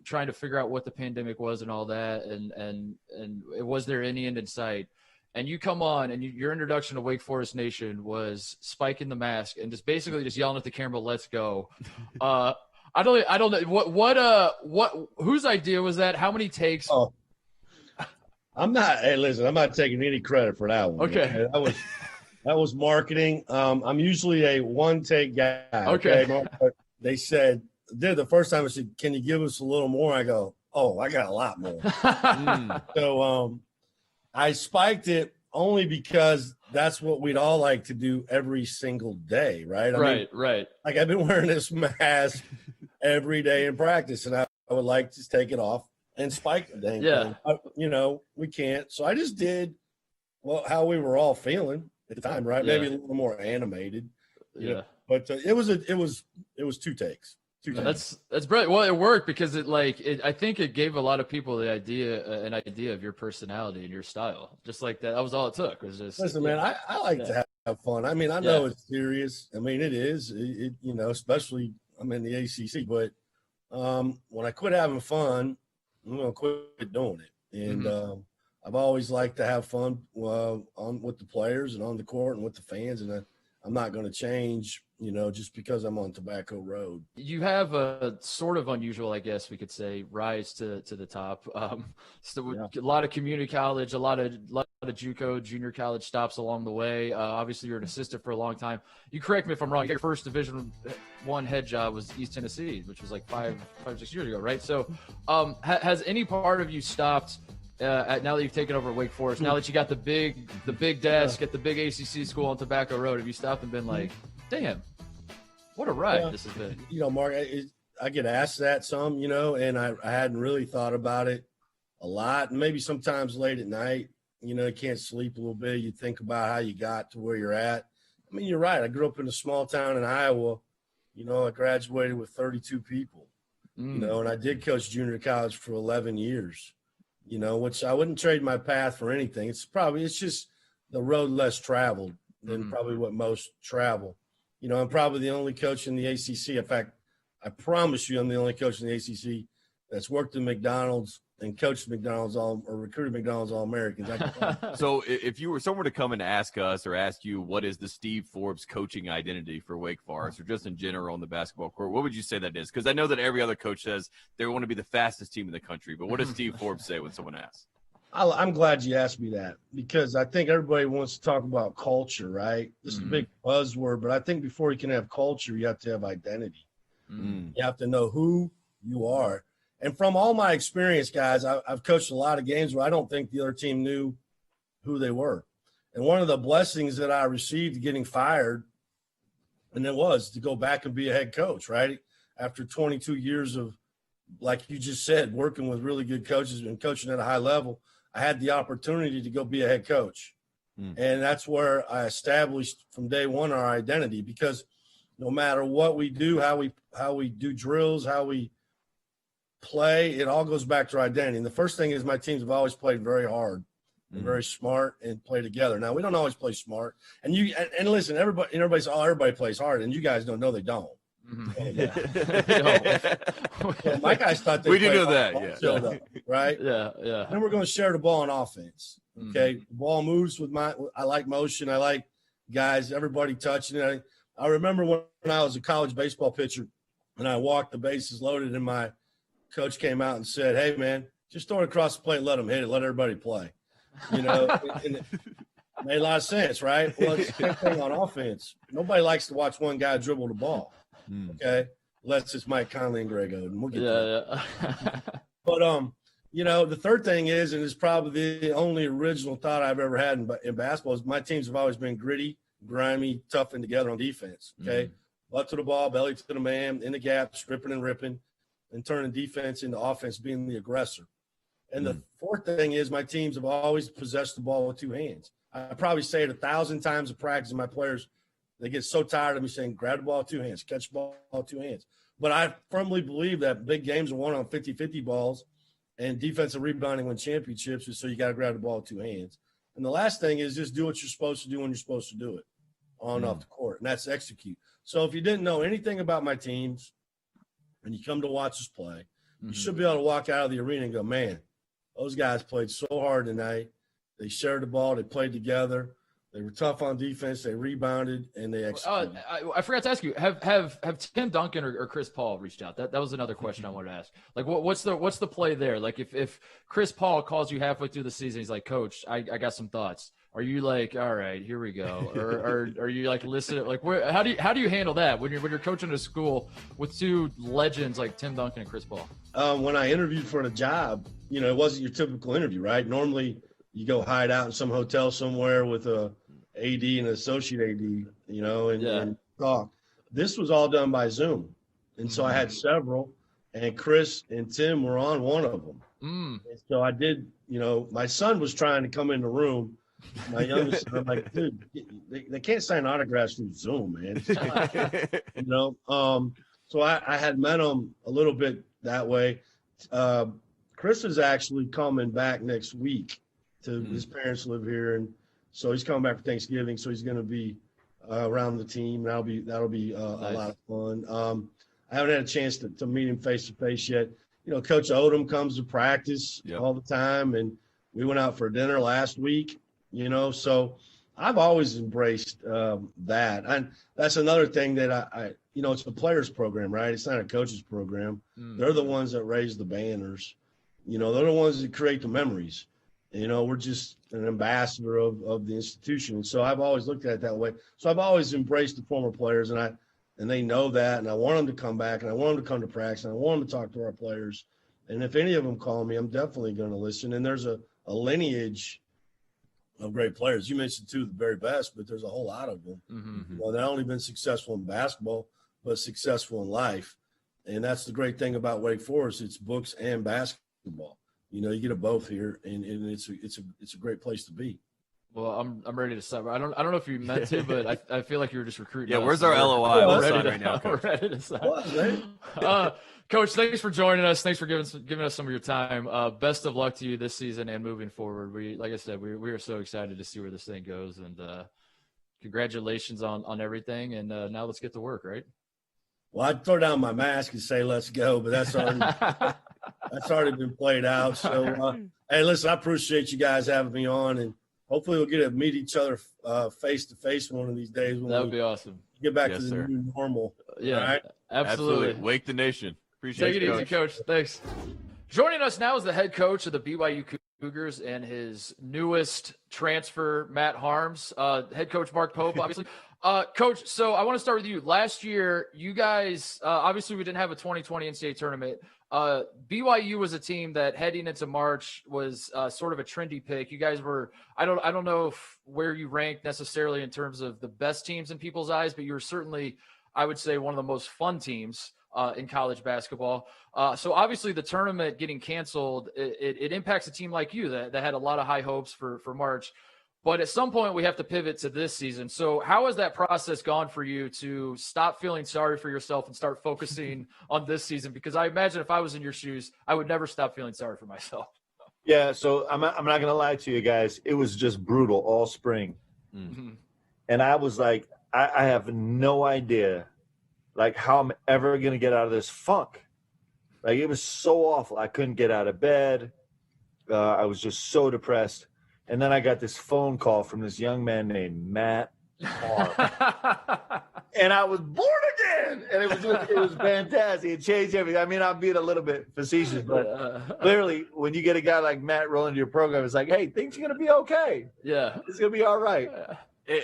trying to figure out what the pandemic was and all that, and was there any end in sight? And you come on, and your introduction to Wake Forest Nation was spiking the mask and just basically just yelling at the camera, "Let's go!" I don't know whose idea was that? How many takes? Oh, I'm not. Hey, listen, I'm not taking any credit for that one. Okay. That was marketing. I'm usually a one-take guy. Okay. They said the first time I said, "Can you give us a little more?" I go, "Oh, I got a lot more." So I spiked it only because that's what we'd all like to do every single day, right? I mean, right. Like I've been wearing this mask every day in practice, and I would like to take it off and spike the dang thing. We can't. So I just did how we were all feeling at the time, right? Yeah. Maybe a little more animated. Yeah. But it was two takes. That's brilliant. Well, it worked because I think it gave a lot of people an idea of your personality and your style. Just like that. That was all it took. Was just listen, man. I like to have fun. I mean, I know it's serious. I mean, it is. Especially I'm in the ACC. But when I quit having fun, I'm gonna quit doing it. And I've always liked to have fun with the players and on the court and with the fans. And I'm not going to change, just because I'm on Tobacco Road. You have a sort of unusual, I guess we could say, rise to the top. A lot of community college, a lot of JUCO, junior college stops along the way. Obviously, you're an assistant for a long time. You correct me if I'm wrong. Your first Division I head job was East Tennessee, which was like 5 or 6 years ago, right? So, has any part of you stopped? Now that you've taken over Wake Forest, now that you got the big desk at the big ACC school on Tobacco Road, have you stopped and been like, damn, what a ride this has been? Mark, I get asked that some, and I hadn't really thought about it a lot. And maybe sometimes late at night, you can't sleep a little bit. You think about how you got to where you're at. I mean, you're right. I grew up in a small town in Iowa. I graduated with 32 people, and I did coach junior college for 11 years. Which I wouldn't trade my path for anything. It's just the road less traveled than probably what most travel. I'm probably the only coach in the ACC. In fact, I promise you I'm the only coach in the ACC that's worked in McDonald's and coached McDonald's or recruited McDonald's All-Americans. So if you were someone to come and ask us or ask you what is the Steve Forbes coaching identity for Wake Forest or just in general on the basketball court, what would you say that is? Because I know that every other coach says they want to be the fastest team in the country, but what does Steve Forbes say when someone asks? I'm glad you asked me that because I think everybody wants to talk about culture, right? This is a big buzzword, but I think before you can have culture, you have to have identity. You have to know who you are. And from all my experience, guys, I've coached a lot of games where I don't think the other team knew who they were. And one of the blessings that I received getting fired, and it was to go back and be a head coach, right? After 22 years of, like you just said, working with really good coaches and coaching at a high level, I had the opportunity to go be a head coach. And that's where I established from day one our identity, because no matter what we do, how we do drills, how we play, it all goes back to our identity. And the first thing is my teams have always played very hard and very smart and play together. Now, we don't always play smart. And listen, everybody says, everybody plays hard, and you guys don't know they don't. My guys thought they we do know that, up, right? Yeah. Then we're going to share the ball on offense. Okay, the ball moves with I like motion. I like guys, everybody touching it. I remember when I was a college baseball pitcher and I walked the bases loaded, and my coach came out and said, "Hey, man, just throw it across the plate and let them hit it. Let everybody play." And it made a lot of sense, right? Well, it's the same thing on offense. Nobody likes to watch one guy dribble the ball. Okay, unless it's Mike Conley and Greg Oden. We'll get that. But the third thing is, and it's probably the only original thought I've ever had in basketball, is my teams have always been gritty, grimy, tough, and together on defense. Okay, butt to the ball, belly to the man, in the gap, stripping and ripping, and turning defense into offense, being the aggressor. And the fourth thing is my teams have always possessed the ball with two hands. I probably say it 1,000 times in practice, and my players, they get so tired of me saying, grab the ball with two hands, catch the ball with two hands. But I firmly believe that big games are won on 50-50 balls, and defensive rebounding win championships, so you got to grab the ball with two hands. And the last thing is just do what you're supposed to do when you're supposed to do it on and off the court, and that's execute. So if you didn't know anything about my teams and you come to watch us play, you should be able to walk out of the arena and go, man, those guys played so hard tonight. They shared the ball. They played together. They were tough on defense. They rebounded and they executed. I forgot to ask you: have Tim Duncan or Chris Paul reached out? That was another question I wanted to ask. Like, what's the play there? Like, if Chris Paul calls you halfway through the season, he's like, "Coach, I got some thoughts." Are you like, "All right, here we go," or are you like, "Listen"? Like, how do you handle that when you're coaching a school with two legends like Tim Duncan and Chris Paul? When I interviewed for the job, it wasn't your typical interview, right? Normally, you go hide out in some hotel somewhere with a AD and an associate AD, and talk. This was all done by Zoom. And so I had several, and Chris and Tim were on one of them. And so I did, my son was trying to come in the room. My youngest son, I'm like, dude, they can't sign autographs through Zoom, man. So I had met him a little bit that way. Chris is actually coming back next week to his parents live here, and so he's coming back for Thanksgiving. So he's going to be around the team. That'll be nice. A lot of fun. I haven't had a chance to meet him face to face yet. Coach Odom comes to practice all the time, and we went out for dinner last week. So I've always embraced that, and that's another thing that I it's a players program, right? It's not a coaches program. They're the ones that raise the banners. They're the ones that create the memories. We're just an ambassador of the institution. And so I've always looked at it that way. So I've always embraced the former players, and they know that, and I want them to come back, and I want them to come to practice, and I want them to talk to our players. And if any of them call me, I'm definitely going to listen. And there's a lineage of great players. You mentioned two of the very best, but there's a whole lot of them. They've not only been successful in basketball, but successful in life. And that's the great thing about Wake Forest. It's books and basketball. You get it both here, and it's a great place to be. Well, I'm ready to stop. I don't know if you meant to, but I feel like you were just recruiting. Yeah, where's our LOI? We'll sign right now, Coach. Ready to sign. Coach, thanks for joining us. Thanks for giving us some of your time. Best of luck to you this season and moving forward. Like I said, we are so excited to see where this thing goes, and congratulations on everything. And now let's get to work, right? Well, I'd throw down my mask and say, let's go, but that's already been played out. So, hey, listen, I appreciate you guys having me on, and hopefully we'll get to meet each other face to face one of these days. That would be awesome. Get back to the new normal. Yeah, right? Absolutely. Wake the nation. Appreciate it. Take it easy, Coach. Thanks. Joining us now is the head coach of the BYU Cougars and his newest transfer, Matt Haarms, head coach Mark Pope, obviously. Coach, so I want to start with you. Last year, you guys, obviously we didn't have a 2020 NCAA tournament. BYU was a team that heading into March was sort of a trendy pick. You guys were, I don't know where you ranked necessarily in terms of the best teams in people's eyes, but you were certainly, I would say, one of the most fun teams in college basketball. So obviously the tournament getting canceled, it impacts a team like you that had a lot of high hopes for March. But at some point we have to pivot to this season. So how has that process gone for you to stop feeling sorry for yourself and start focusing on this season? Because I imagine if I was in your shoes, I would never stop feeling sorry for myself. Yeah, so I'm not going to lie to you guys. It was just brutal all spring. Mm-hmm. And I was like, I have no idea, like, how I'm ever going to get out of this funk. Like, it was so awful. I couldn't get out of bed. I was just so depressed. And then I got this phone call from this young man named Matt Haarms. And I was born again. And it was fantastic. It changed everything. I mean, I'm being a little bit facetious, but clearly when you get a guy like Matt rolling into your program, it's like, hey, things are going to be okay. Yeah. It's going to be all right.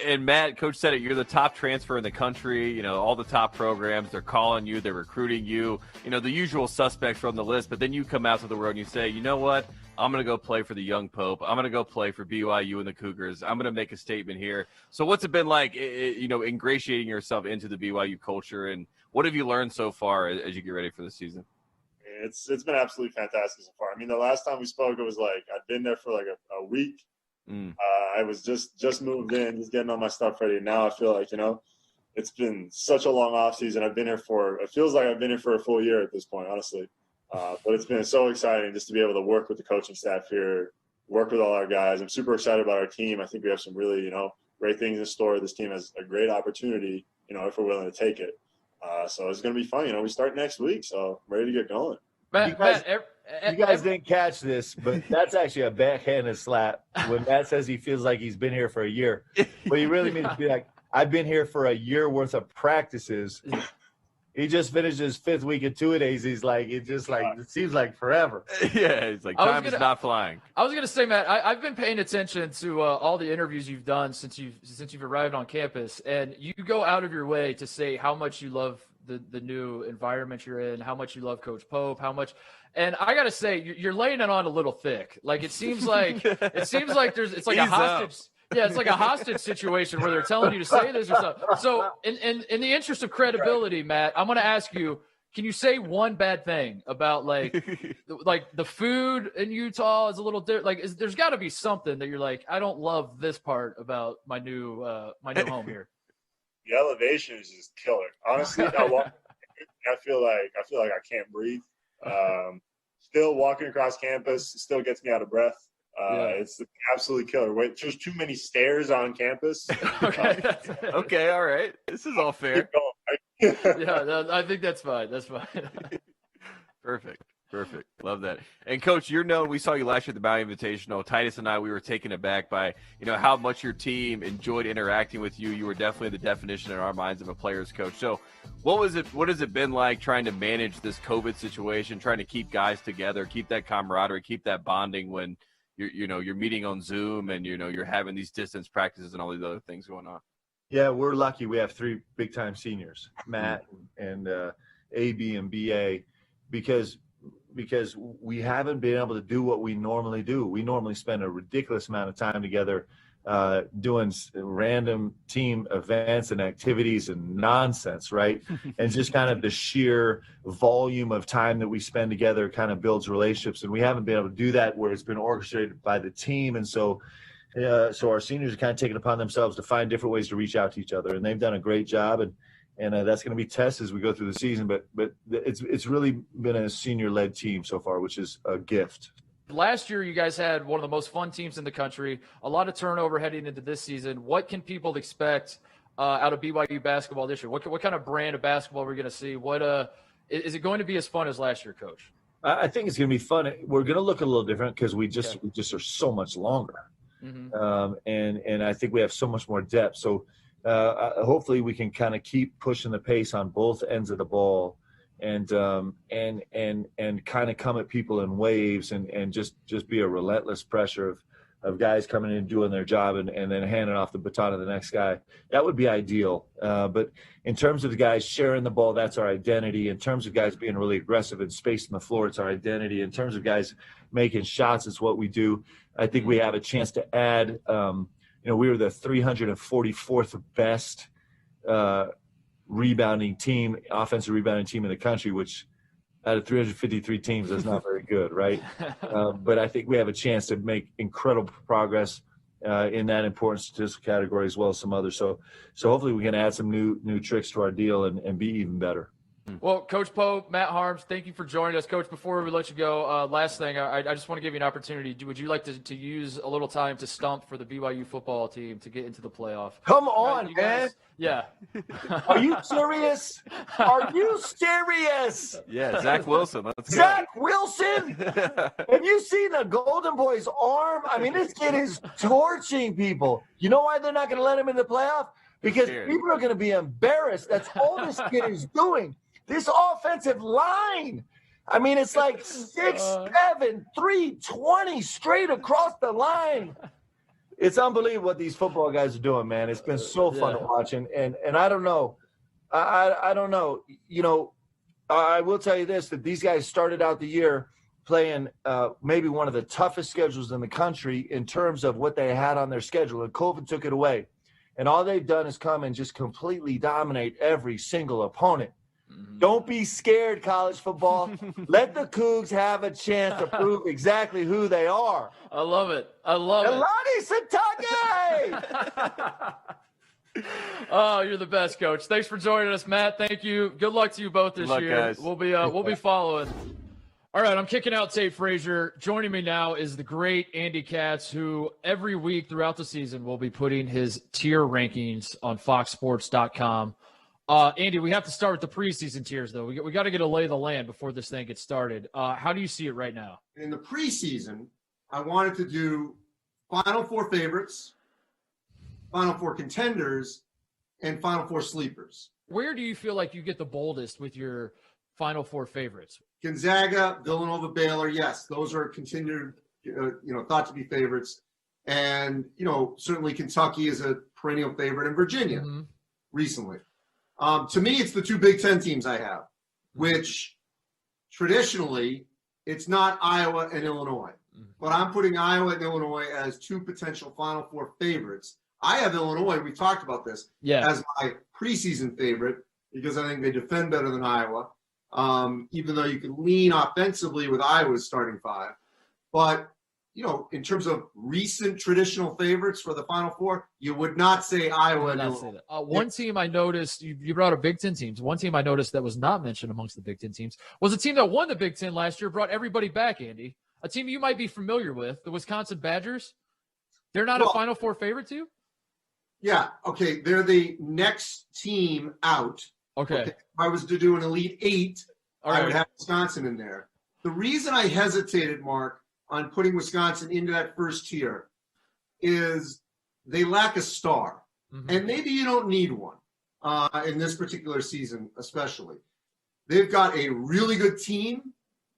And Matt, Coach said it, you're the top transfer in the country. All the top programs, they're calling you, they're recruiting you, the usual suspects from the list. But then you come out to the world and you say, you know what? I'm going to go play for the young Pope. I'm going to go play for BYU and the Cougars. I'm going to make a statement here. So what's it been like, ingratiating yourself into the BYU culture? And what have you learned so far as you get ready for the season? It's been absolutely fantastic so far. I mean, the last time we spoke, it was like I'd been there for like a week. I was just moved in, just getting all my stuff ready. And now I feel like, it's been such a long off season. It feels like I've been here for a full year at this point, honestly. But it's been so exciting just to be able to work with the coaching staff here, work with all our guys. I'm super excited about our team. I think we have some really, great things in store. This team has a great opportunity, if we're willing to take it. So it's going to be fun. We start next week, so I'm ready to get going. Matt, you guys didn't catch this, but that's actually a backhanded slap when Matt says he feels like he's been here for a year. But he really means to be like, I've been here for a year worth of practices. He just finished his 5th week of two-a-days. He's like, it seems like forever. Yeah, it's like time is not flying. I was gonna say, Matt, I've been paying attention to all the interviews you've done since you've arrived on campus, and you go out of your way to say how much you love the new environment you're in, how much you love Coach Pope, how much. And I gotta say, you're laying it on a little thick. Like it seems like it's like a hostage. Yeah, it's like a hostage situation where they're telling you to say this or something. So, in the interest of credibility, Matt, I'm going to ask you: can you say one bad thing about like the food in Utah is a little different? Like, there's got to be something that you're like, I don't love this part about my new home here. The elevation is just killer. Honestly, I feel like I can't breathe. Still walking across campus still gets me out of breath. It's absolutely killer. Wait, there's too many stairs on campus. Okay, all right. This is all fair. I think that's fine. That's fine. Perfect. Love that. And Coach, you're known. We saw you last year at the Maui Invitational. Titus and I, we were taken aback by how much your team enjoyed interacting with you. You were definitely the definition in our minds of a player's coach. So, what has it been like trying to manage this COVID situation, trying to keep guys together, keep that camaraderie, keep that bonding when you're meeting on Zoom and you're having these distance practices and all these other things going on? Yeah, we're lucky. We have 3 big-time seniors, Matt and AB and BA, because we haven't been able to do what we normally do. We normally spend a ridiculous amount of time together doing random team events and activities and nonsense, right? And just kind of the sheer volume of time that we spend together kind of builds relationships. And we haven't been able to do that where it's been orchestrated by the team. And so our seniors are kind of taking upon themselves to find different ways to reach out to each other. And they've done a great job. And that's going to be tested as we go through the season. But it's really been a senior-led team so far, which is a gift. Last year, you guys had one of the most fun teams in the country, a lot of turnover heading into this season. What can people expect out of BYU basketball this year? What kind of brand of basketball are we going to see? Is it going to be as fun as last year, Coach? I think it's going to be fun. We're going to look a little different because we just are so much longer. Mm-hmm. And I think we have so much more depth. So hopefully we can kind of keep pushing the pace on both ends of the ball. And kind of come at people in waves and just be a relentless pressure of guys coming in and doing their job and then handing off the baton to the next guy. That would be ideal. But in terms of the guys sharing the ball, that's our identity. In terms of guys being really aggressive and spacing the floor, it's our identity. In terms of guys making shots, it's what we do. I think we have a chance to add, we were the 344th best offensive rebounding team in the country, which out of 353 teams, that's not very good, right? But I think we have a chance to make incredible progress in that important statistical category as well as some others. So hopefully we can add some new tricks to our deal and be even better. Well, Coach Pope, Matt Haarms, thank you for joining us. Coach, before we let you go, last thing, I just want to give you an opportunity. Would you like to use a little time to stump for the BYU football team to get into the playoff? Come on, man. Yeah. Are you serious? Are you serious? Yeah, Zach Wilson. Let's go. Zach Wilson? Have you seen the Golden Boy's arm? I mean, this kid is torching people. You know why they're not going to let him in the playoff? Because people are going to be embarrassed. That's all this kid is doing. This offensive line. I mean, it's like 6'7", 320 straight across the line. It's unbelievable what these football guys are doing, man. It's been so fun to watch. And I don't know. I don't know. I will tell you this, that these guys started out the year playing maybe one of the toughest schedules in the country in terms of what they had on their schedule. And COVID took it away. And all they've done is come and just completely dominate every single opponent. Don't be scared, college football. Let the Cougs have a chance to prove exactly who they are. I love it. Elani Sitake! Oh, you're the best, Coach. Thanks for joining us, Matt. Thank you. Good luck to you both this year. Guys. We'll be following. All right, I'm kicking out Tate Frazier. Joining me now is the great Andy Katz, who every week throughout the season will be putting his tier rankings on foxsports.com. Andy, we have to start with the preseason tiers, though. We got to get a lay of the land before this thing gets started. How do you see it right now? In the preseason, I wanted to do Final Four favorites, Final Four contenders, and Final Four sleepers. Where do you feel like you get the boldest with your Final Four favorites? Gonzaga, Villanova, Baylor, yes, those are continued, thought to be favorites. And, certainly Kentucky is a perennial favorite, and Virginia recently. To me, it's the two Big Ten teams I have, which traditionally it's not Iowa and Illinois. But I'm putting Iowa and Illinois as two potential Final Four favorites. I have Illinois, we talked about this, as my preseason favorite because I think they defend better than Iowa, even though you can lean offensively with Iowa's starting five. But, in terms of recent traditional favorites for the Final Four, you would not say Iowa and Illinois. One team I noticed, you brought up Big Ten teams. One team I noticed that was not mentioned amongst the Big Ten teams was a team that won the Big Ten last year, brought everybody back, Andy. A team you might be familiar with, the Wisconsin Badgers. They're not a Final Four favorite to you? Yeah, okay. They're the next team out. Okay. If I was to do an Elite Eight, I would have Wisconsin in there. The reason I hesitated, Mark, on putting Wisconsin into that first tier is they lack a star. And maybe you don't need one in this particular season, especially. They've got a really good team,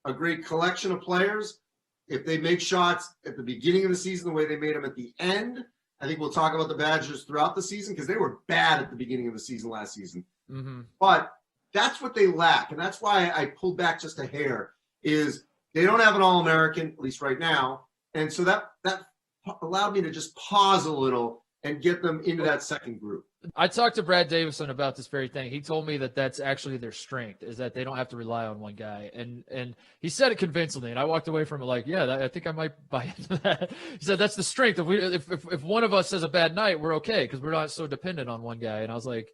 a great collection of players. If they make shots at the beginning of the season the way they made them at the end, I think we'll talk about the Badgers throughout the season because they were bad at the beginning of the season last season. But that's what they lack, and that's why I pulled back just a hair, is they don't have an All-American, at least right now, and so that allowed me to just pause a little and get them into that second group. I talked to Brad Davison about this very thing. He told me that that's actually their strength, is that they don't have to rely on one guy. And he said it convincingly, and I walked away from it like, yeah, I think I might buy into that. He said that's the strength. If one of us has a bad night, we're okay because we're not so dependent on one guy. And I was like,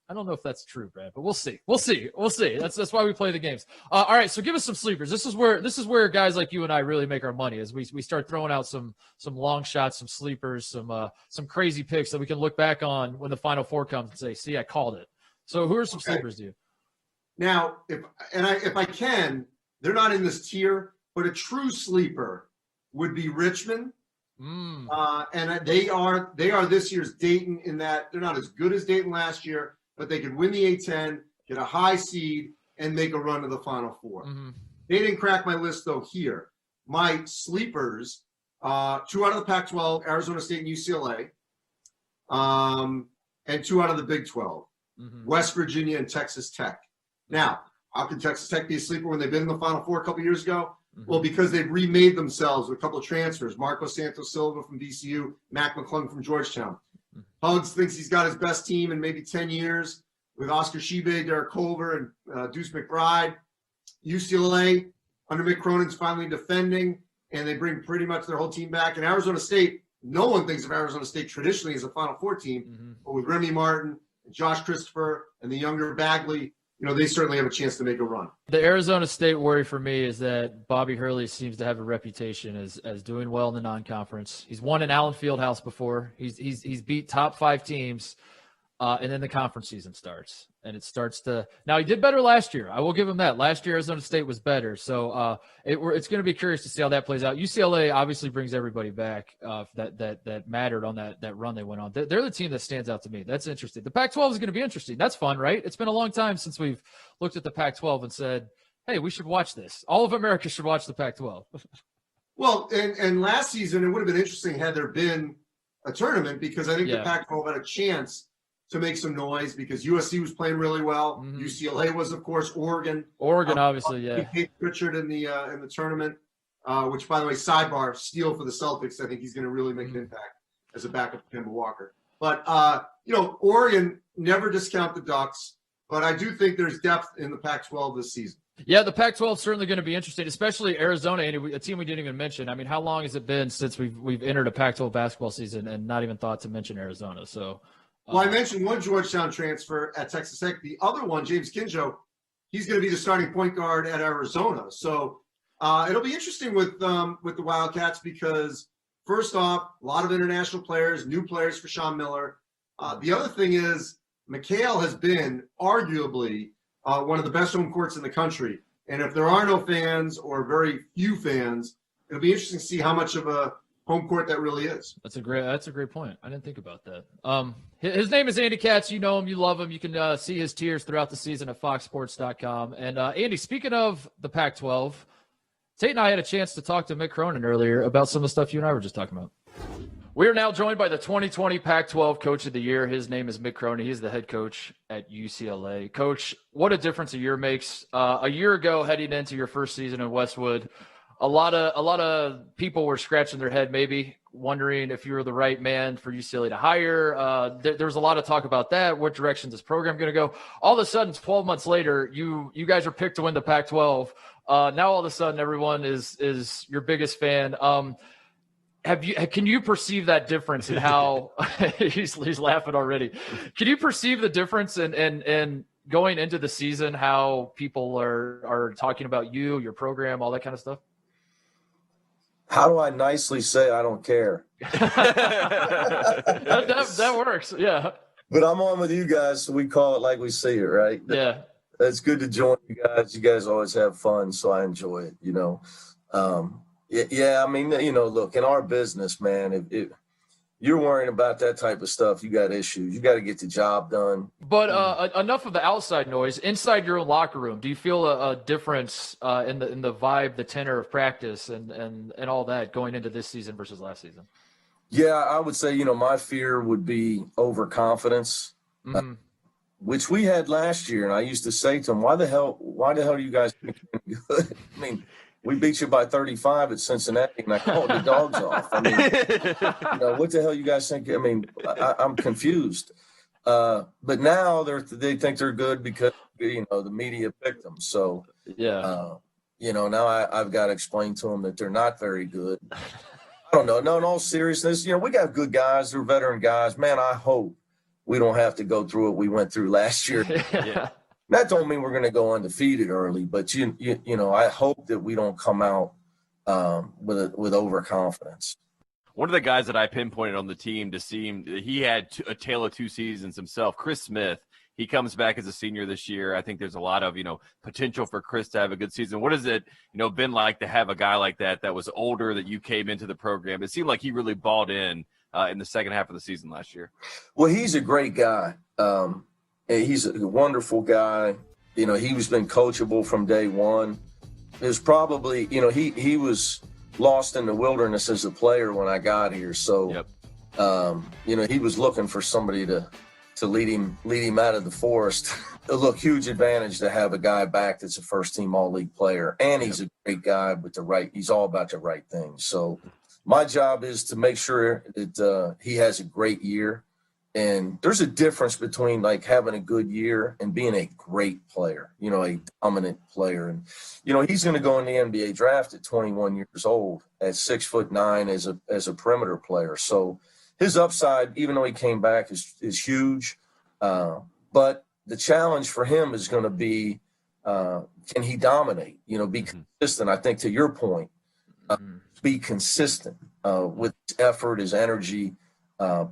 I don't know if that's true, Brad, but we'll see. We'll see. That's why we play the games. All right, so give us some sleepers. This is where guys like you and I really make our money, as we start throwing out some long shots, some sleepers, some crazy picks that we can look back on when the Final Four comes and say, "See, I called it." So, who are some sleepers to you? Now, if I can, they're not in this tier, but a true sleeper would be Richmond. And they are this year's Dayton in that they're not as good as Dayton last year, but they could win the A-10, get a high seed, and make a run to the Final Four. They didn't crack my list, though, here. My sleepers, 2 out of the Pac-12, Arizona State and UCLA, and 2 out of the Big 12, West Virginia and Texas Tech. Now, how can Texas Tech be a sleeper when they've been in the Final Four a couple years ago? Well, because they've remade themselves with a couple of transfers. Marco Santos Silva from VCU, Mac McClung from Georgetown. Hugs thinks he's got his best team in maybe 10 years with Oscar Shibe, Derek Culver, and Deuce McBride. UCLA, under Mick Cronin's finally defending, and they bring pretty much their whole team back. And Arizona State, no one thinks of Arizona State traditionally as a Final Four team, but with Remy Martin, and Josh Christopher, and the younger Bagley, they certainly have a chance to make a run. The Arizona State worry for me is that Bobby Hurley seems to have a reputation as doing well in the non-conference. He's won in Allen Fieldhouse before. He's beat top 5 teams, and then the conference season starts. And it starts to – now, he did better last year. I will give him that. Last year, Arizona State was better. So it's going to be curious to see how that plays out. UCLA obviously brings everybody back that mattered on that run they went on. They're the team that stands out to me. That's interesting. The Pac-12 is going to be interesting. That's fun, right? It's been a long time since we've looked at the Pac-12 and said, hey, we should watch this. All of America should watch the Pac-12. Well, and last season, it would have been interesting had there been a tournament because I think the Pac-12 had a chance to make some noise because USC was playing really well. UCLA was, of course, Oregon. Obviously, Kate Pritchard in the tournament, which, by the way, sidebar, steal for the Celtics. I think he's going to really make an impact as a backup to Kemba Walker. But, Oregon, never discount the Ducks, but I do think there's depth in the Pac-12 this season. Yeah, the Pac-12 is certainly going to be interesting, especially Arizona, Andy, a team we didn't even mention. I mean, how long has it been since we've entered a Pac-12 basketball season and not even thought to mention Arizona? So, well, I mentioned one Georgetown transfer at Texas Tech. The other one, James Kinjo, he's going to be the starting point guard at Arizona. So it'll be interesting with the Wildcats because, first off, a lot of international players, new players for Sean Miller. The other thing is McHale has been arguably one of the best home courts in the country. And if there are no fans or very few fans, it'll be interesting to see how much of a home court that really is. That's a great point. I didn't think about that. His name is Andy Katz. You know him, you love him. You can see his tears throughout the season at foxsports.com. And Andy, speaking of the Pac-12, Tate and I had a chance to talk to Mick Cronin earlier about some of the stuff you and I were just talking about. We are now joined by the 2020 Pac-12 Coach of the Year. His name is Mick Cronin. He's the head coach at UCLA. Coach, what a difference a year makes. A year ago, heading into your first season in Westwood, a lot of people were scratching their head, maybe wondering if you were the right man for UCLA to hire. There was a lot of talk about that. What direction is this program going to go? All of a sudden, 12 months later, you guys are picked to win the Pac-12. Now all of a sudden, everyone is your biggest fan. Can you perceive that difference in how he's laughing already? Can you perceive the difference in going into the season, how people are talking about you, your program, all that kind of stuff? How do I nicely say I don't care? that works, yeah. But I'm on with you guys, so we call it like we see it, right? Yeah. It's good to join you guys. You guys always have fun, so I enjoy it, you know. Yeah, I mean, you know, look, in our business, man, if you're worrying about that type of stuff, you got issues. You got to get the job done. But enough of the outside noise. Inside your own locker room, do you feel a difference in the vibe, the tenor of practice, and all that going into this season versus last season? Yeah, I would say, you know, my fear would be overconfidence, which we had last year. And I used to say to them, why the hell do you guys think you're good? I mean, we beat you by 35 at Cincinnati, and I called the dogs off. I mean, you know, what the hell you guys think? I mean, I'm confused. But now they think they're good because, you know, the media picked them. So, yeah, you know, now I've got to explain to them that they're not very good. I don't know. No, in all seriousness, you know, we got good guys. They're veteran guys. Man, I hope we don't have to go through what we went through last year. Yeah. That don't mean we're going to go undefeated early, but you know, I hope that we don't come out with overconfidence. One of the guys that I pinpointed on the team to seem he had a tale of two seasons himself, Chris Smith. He comes back as a senior this year. I think there's a lot of, you know, potential for Chris to have a good season. What has it, you know, been like to have a guy like that was older, that you came into the program? It seemed like he really balled in the second half of the season last year. Well, he's a great guy. He's a wonderful guy. You know, he's been coachable from day one. It was probably, you know, he was lost in the wilderness as a player when I got here. So, you know, he was looking for somebody to lead him out of the forest. Look, huge advantage to have a guy back that's a first-team all-league player. And he's a great guy with he's all about the right things. So my job is to make sure that he has a great year. And there's a difference between like having a good year and being a great player, you know, a dominant player. And, you know, he's going to go in the NBA draft at 21 years old at 6'9" as a perimeter player. So his upside, even though he came back, is huge. But the challenge for him is going to be, can he dominate, you know, be consistent? I think to your point, be consistent with his effort, his energy,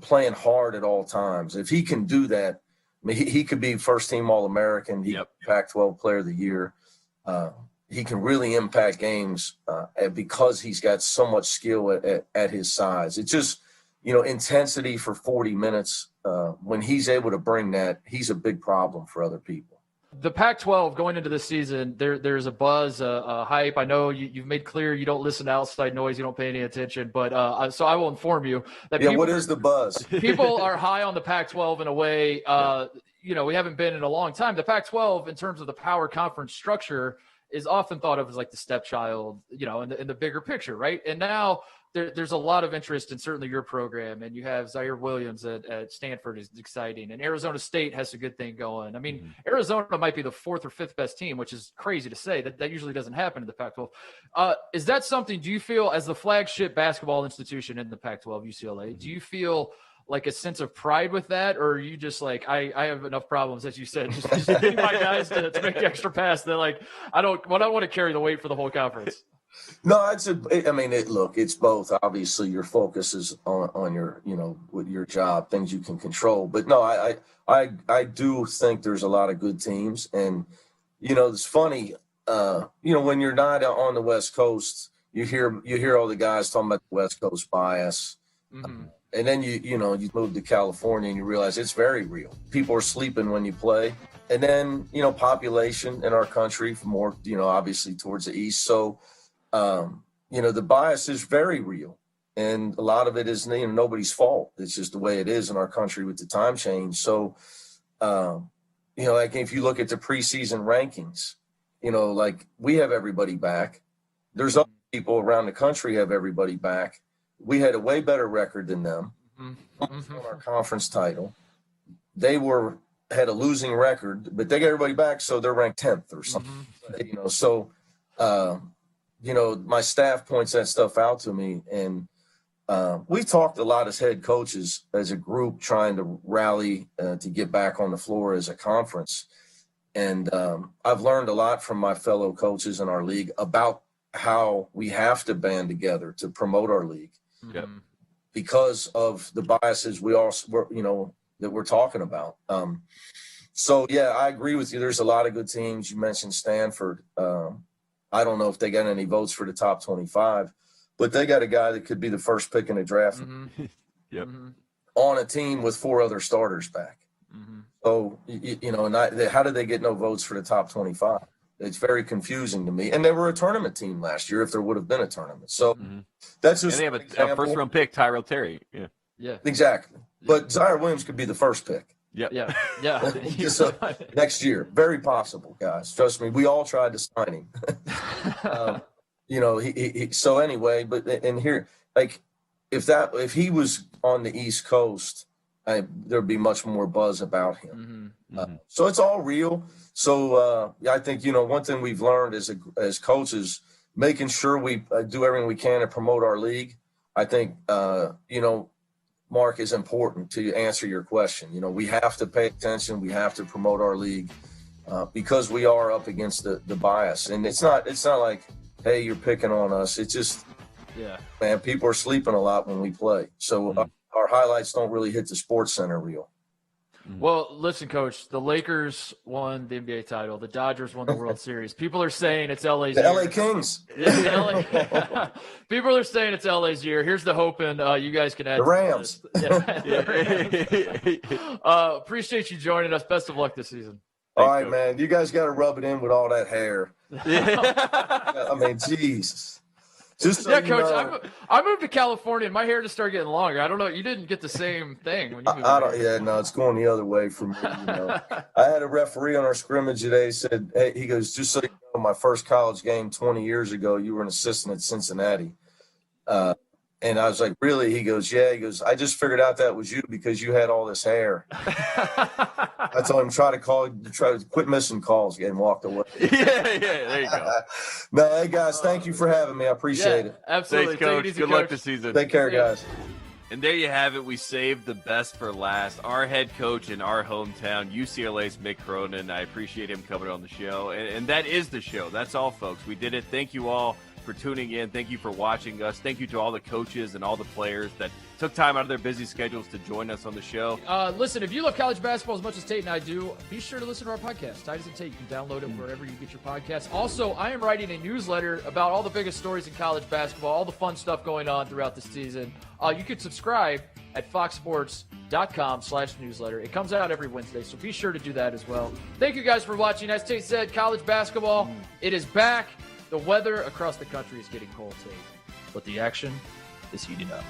playing hard at all times. If he can do that, I mean, he could be first-team All-American, Pac-12 Player of the Year. He can really impact games because he's got so much skill at his size. It's just, you know, intensity for 40 minutes. When he's able to bring that, he's a big problem for other people. The Pac-12 going into this season, there's a buzz, a hype. I know you've made clear you don't listen to outside noise, you don't pay any attention, but so I will inform you that. Yeah, what is the buzz? People are high on the Pac-12 in a way. You know, we haven't been in a long time. The Pac-12, in terms of the power conference structure, is often thought of as like the stepchild, you know, in the bigger picture, right? And now there's a lot of interest in certainly your program, and you have Zaire Williams at Stanford is exciting, and Arizona State has a good thing going. I mean, Arizona might be the fourth or fifth best team, which is crazy to say. That usually doesn't happen in the Pac-12. Is that something, do you feel, as the flagship basketball institution in the Pac-12, UCLA, do you feel like a sense of pride with that, or are you just like, I have enough problems, as you said, just need my guys to make the extra pass? They're like, I don't want to carry the weight for the whole conference. No, look, it's both. Obviously, your focus is on your, with your job, things you can control. But no, I do think there's a lot of good teams. And, it's funny, when you're not on the West Coast, you hear all the guys talking about the West Coast bias. Mm-hmm. And then you move to California and you realize it's very real. People are sleeping when you play. And then, population in our country more, obviously towards the east. So, the bias is very real. And a lot of it is nobody's fault. It's just the way it is in our country with the time change. So, like if you look at the preseason rankings, like we have everybody back. There's other people around the country have everybody back. We had a way better record than them on our conference title. They had a losing record, but they got everybody back, so they're ranked 10th or something. So my staff points that stuff out to me, and we've talked a lot as head coaches as a group trying to rally to get back on the floor as a conference. And I've learned a lot from my fellow coaches in our league about how we have to band together to promote our league. Yep. Because of the biases that we're talking about. So yeah, I agree with you. There's a lot of good teams. You mentioned Stanford. I don't know if they got any votes for the top 25, but they got a guy that could be the first pick in the draft. Mm-hmm. Yep. On a team with 4 other starters back. Mm-hmm. So, how did they get no votes for the top 25? It's very confusing to me. And they were a tournament team last year if there would have been a tournament. So that's just. And they have a first-round pick, Tyrell Terry. Yeah. Exactly. But Zaire Williams could be the first pick. Yeah. So, next year. Very possible, guys. Trust me. We all tried to sign him. So anyway, but and here, like, if he was on the East Coast, there'd be much more buzz about him. So it's all real. So I think, one thing we've learned as coaches, making sure we do everything we can to promote our league. I think, Mark, is important to answer your question. We have to pay attention. We have to promote our league because we are up against the bias. And it's not like, hey, you're picking on us. It's just, man, people are sleeping a lot when we play. So our highlights don't really hit the Sports Center reel. Well, listen, Coach, the Lakers won the NBA title. The Dodgers won the World Series. People are saying it's LA's year. LA Kings. People are saying it's LA's year. Here's the hope, and you guys can add the Rams. Appreciate you joining us. Best of luck this season. All right, man. You guys got to rub it in with all that hair. I mean, Jesus. Just so Coach, I moved to California and my hair just started getting longer. I don't know. You didn't get the same thing when you moved. It's going the other way for me. I had a referee on our scrimmage today said, hey, he goes, just so you know, my first college game 20 years ago, you were an assistant at Cincinnati. And I was like, really? He goes, yeah. He goes, I just figured out that was you because you had all this hair. I told him, try to quit missing calls and walked away. There you go. No, hey, guys, thank you for having me. I appreciate it. Absolutely. Thanks, Coach. Good luck this season. Take care, guys. And there you have it. We saved the best for last. Our head coach in our hometown, UCLA's Mick Cronin. I appreciate him coming on the show. And that is the show. That's all, folks. We did it. Thank you all for tuning in. Thank you for watching us. Thank you to all the coaches and all the players that took time out of their busy schedules to join us on the show. Listen, if you love college basketball as much as Tate and I do, be sure to listen to our podcast, Titus and Tate. You can download it wherever you get your podcasts. Also, I am writing a newsletter about all the biggest stories in college basketball, all the fun stuff going on throughout the season. You can subscribe at foxsports.com/newsletter. It comes out every Wednesday, so be sure to do that as well. Thank you guys for watching. As Tate said, college basketball, it is back. The weather across the country is getting cold, Tate, but the action is heating up.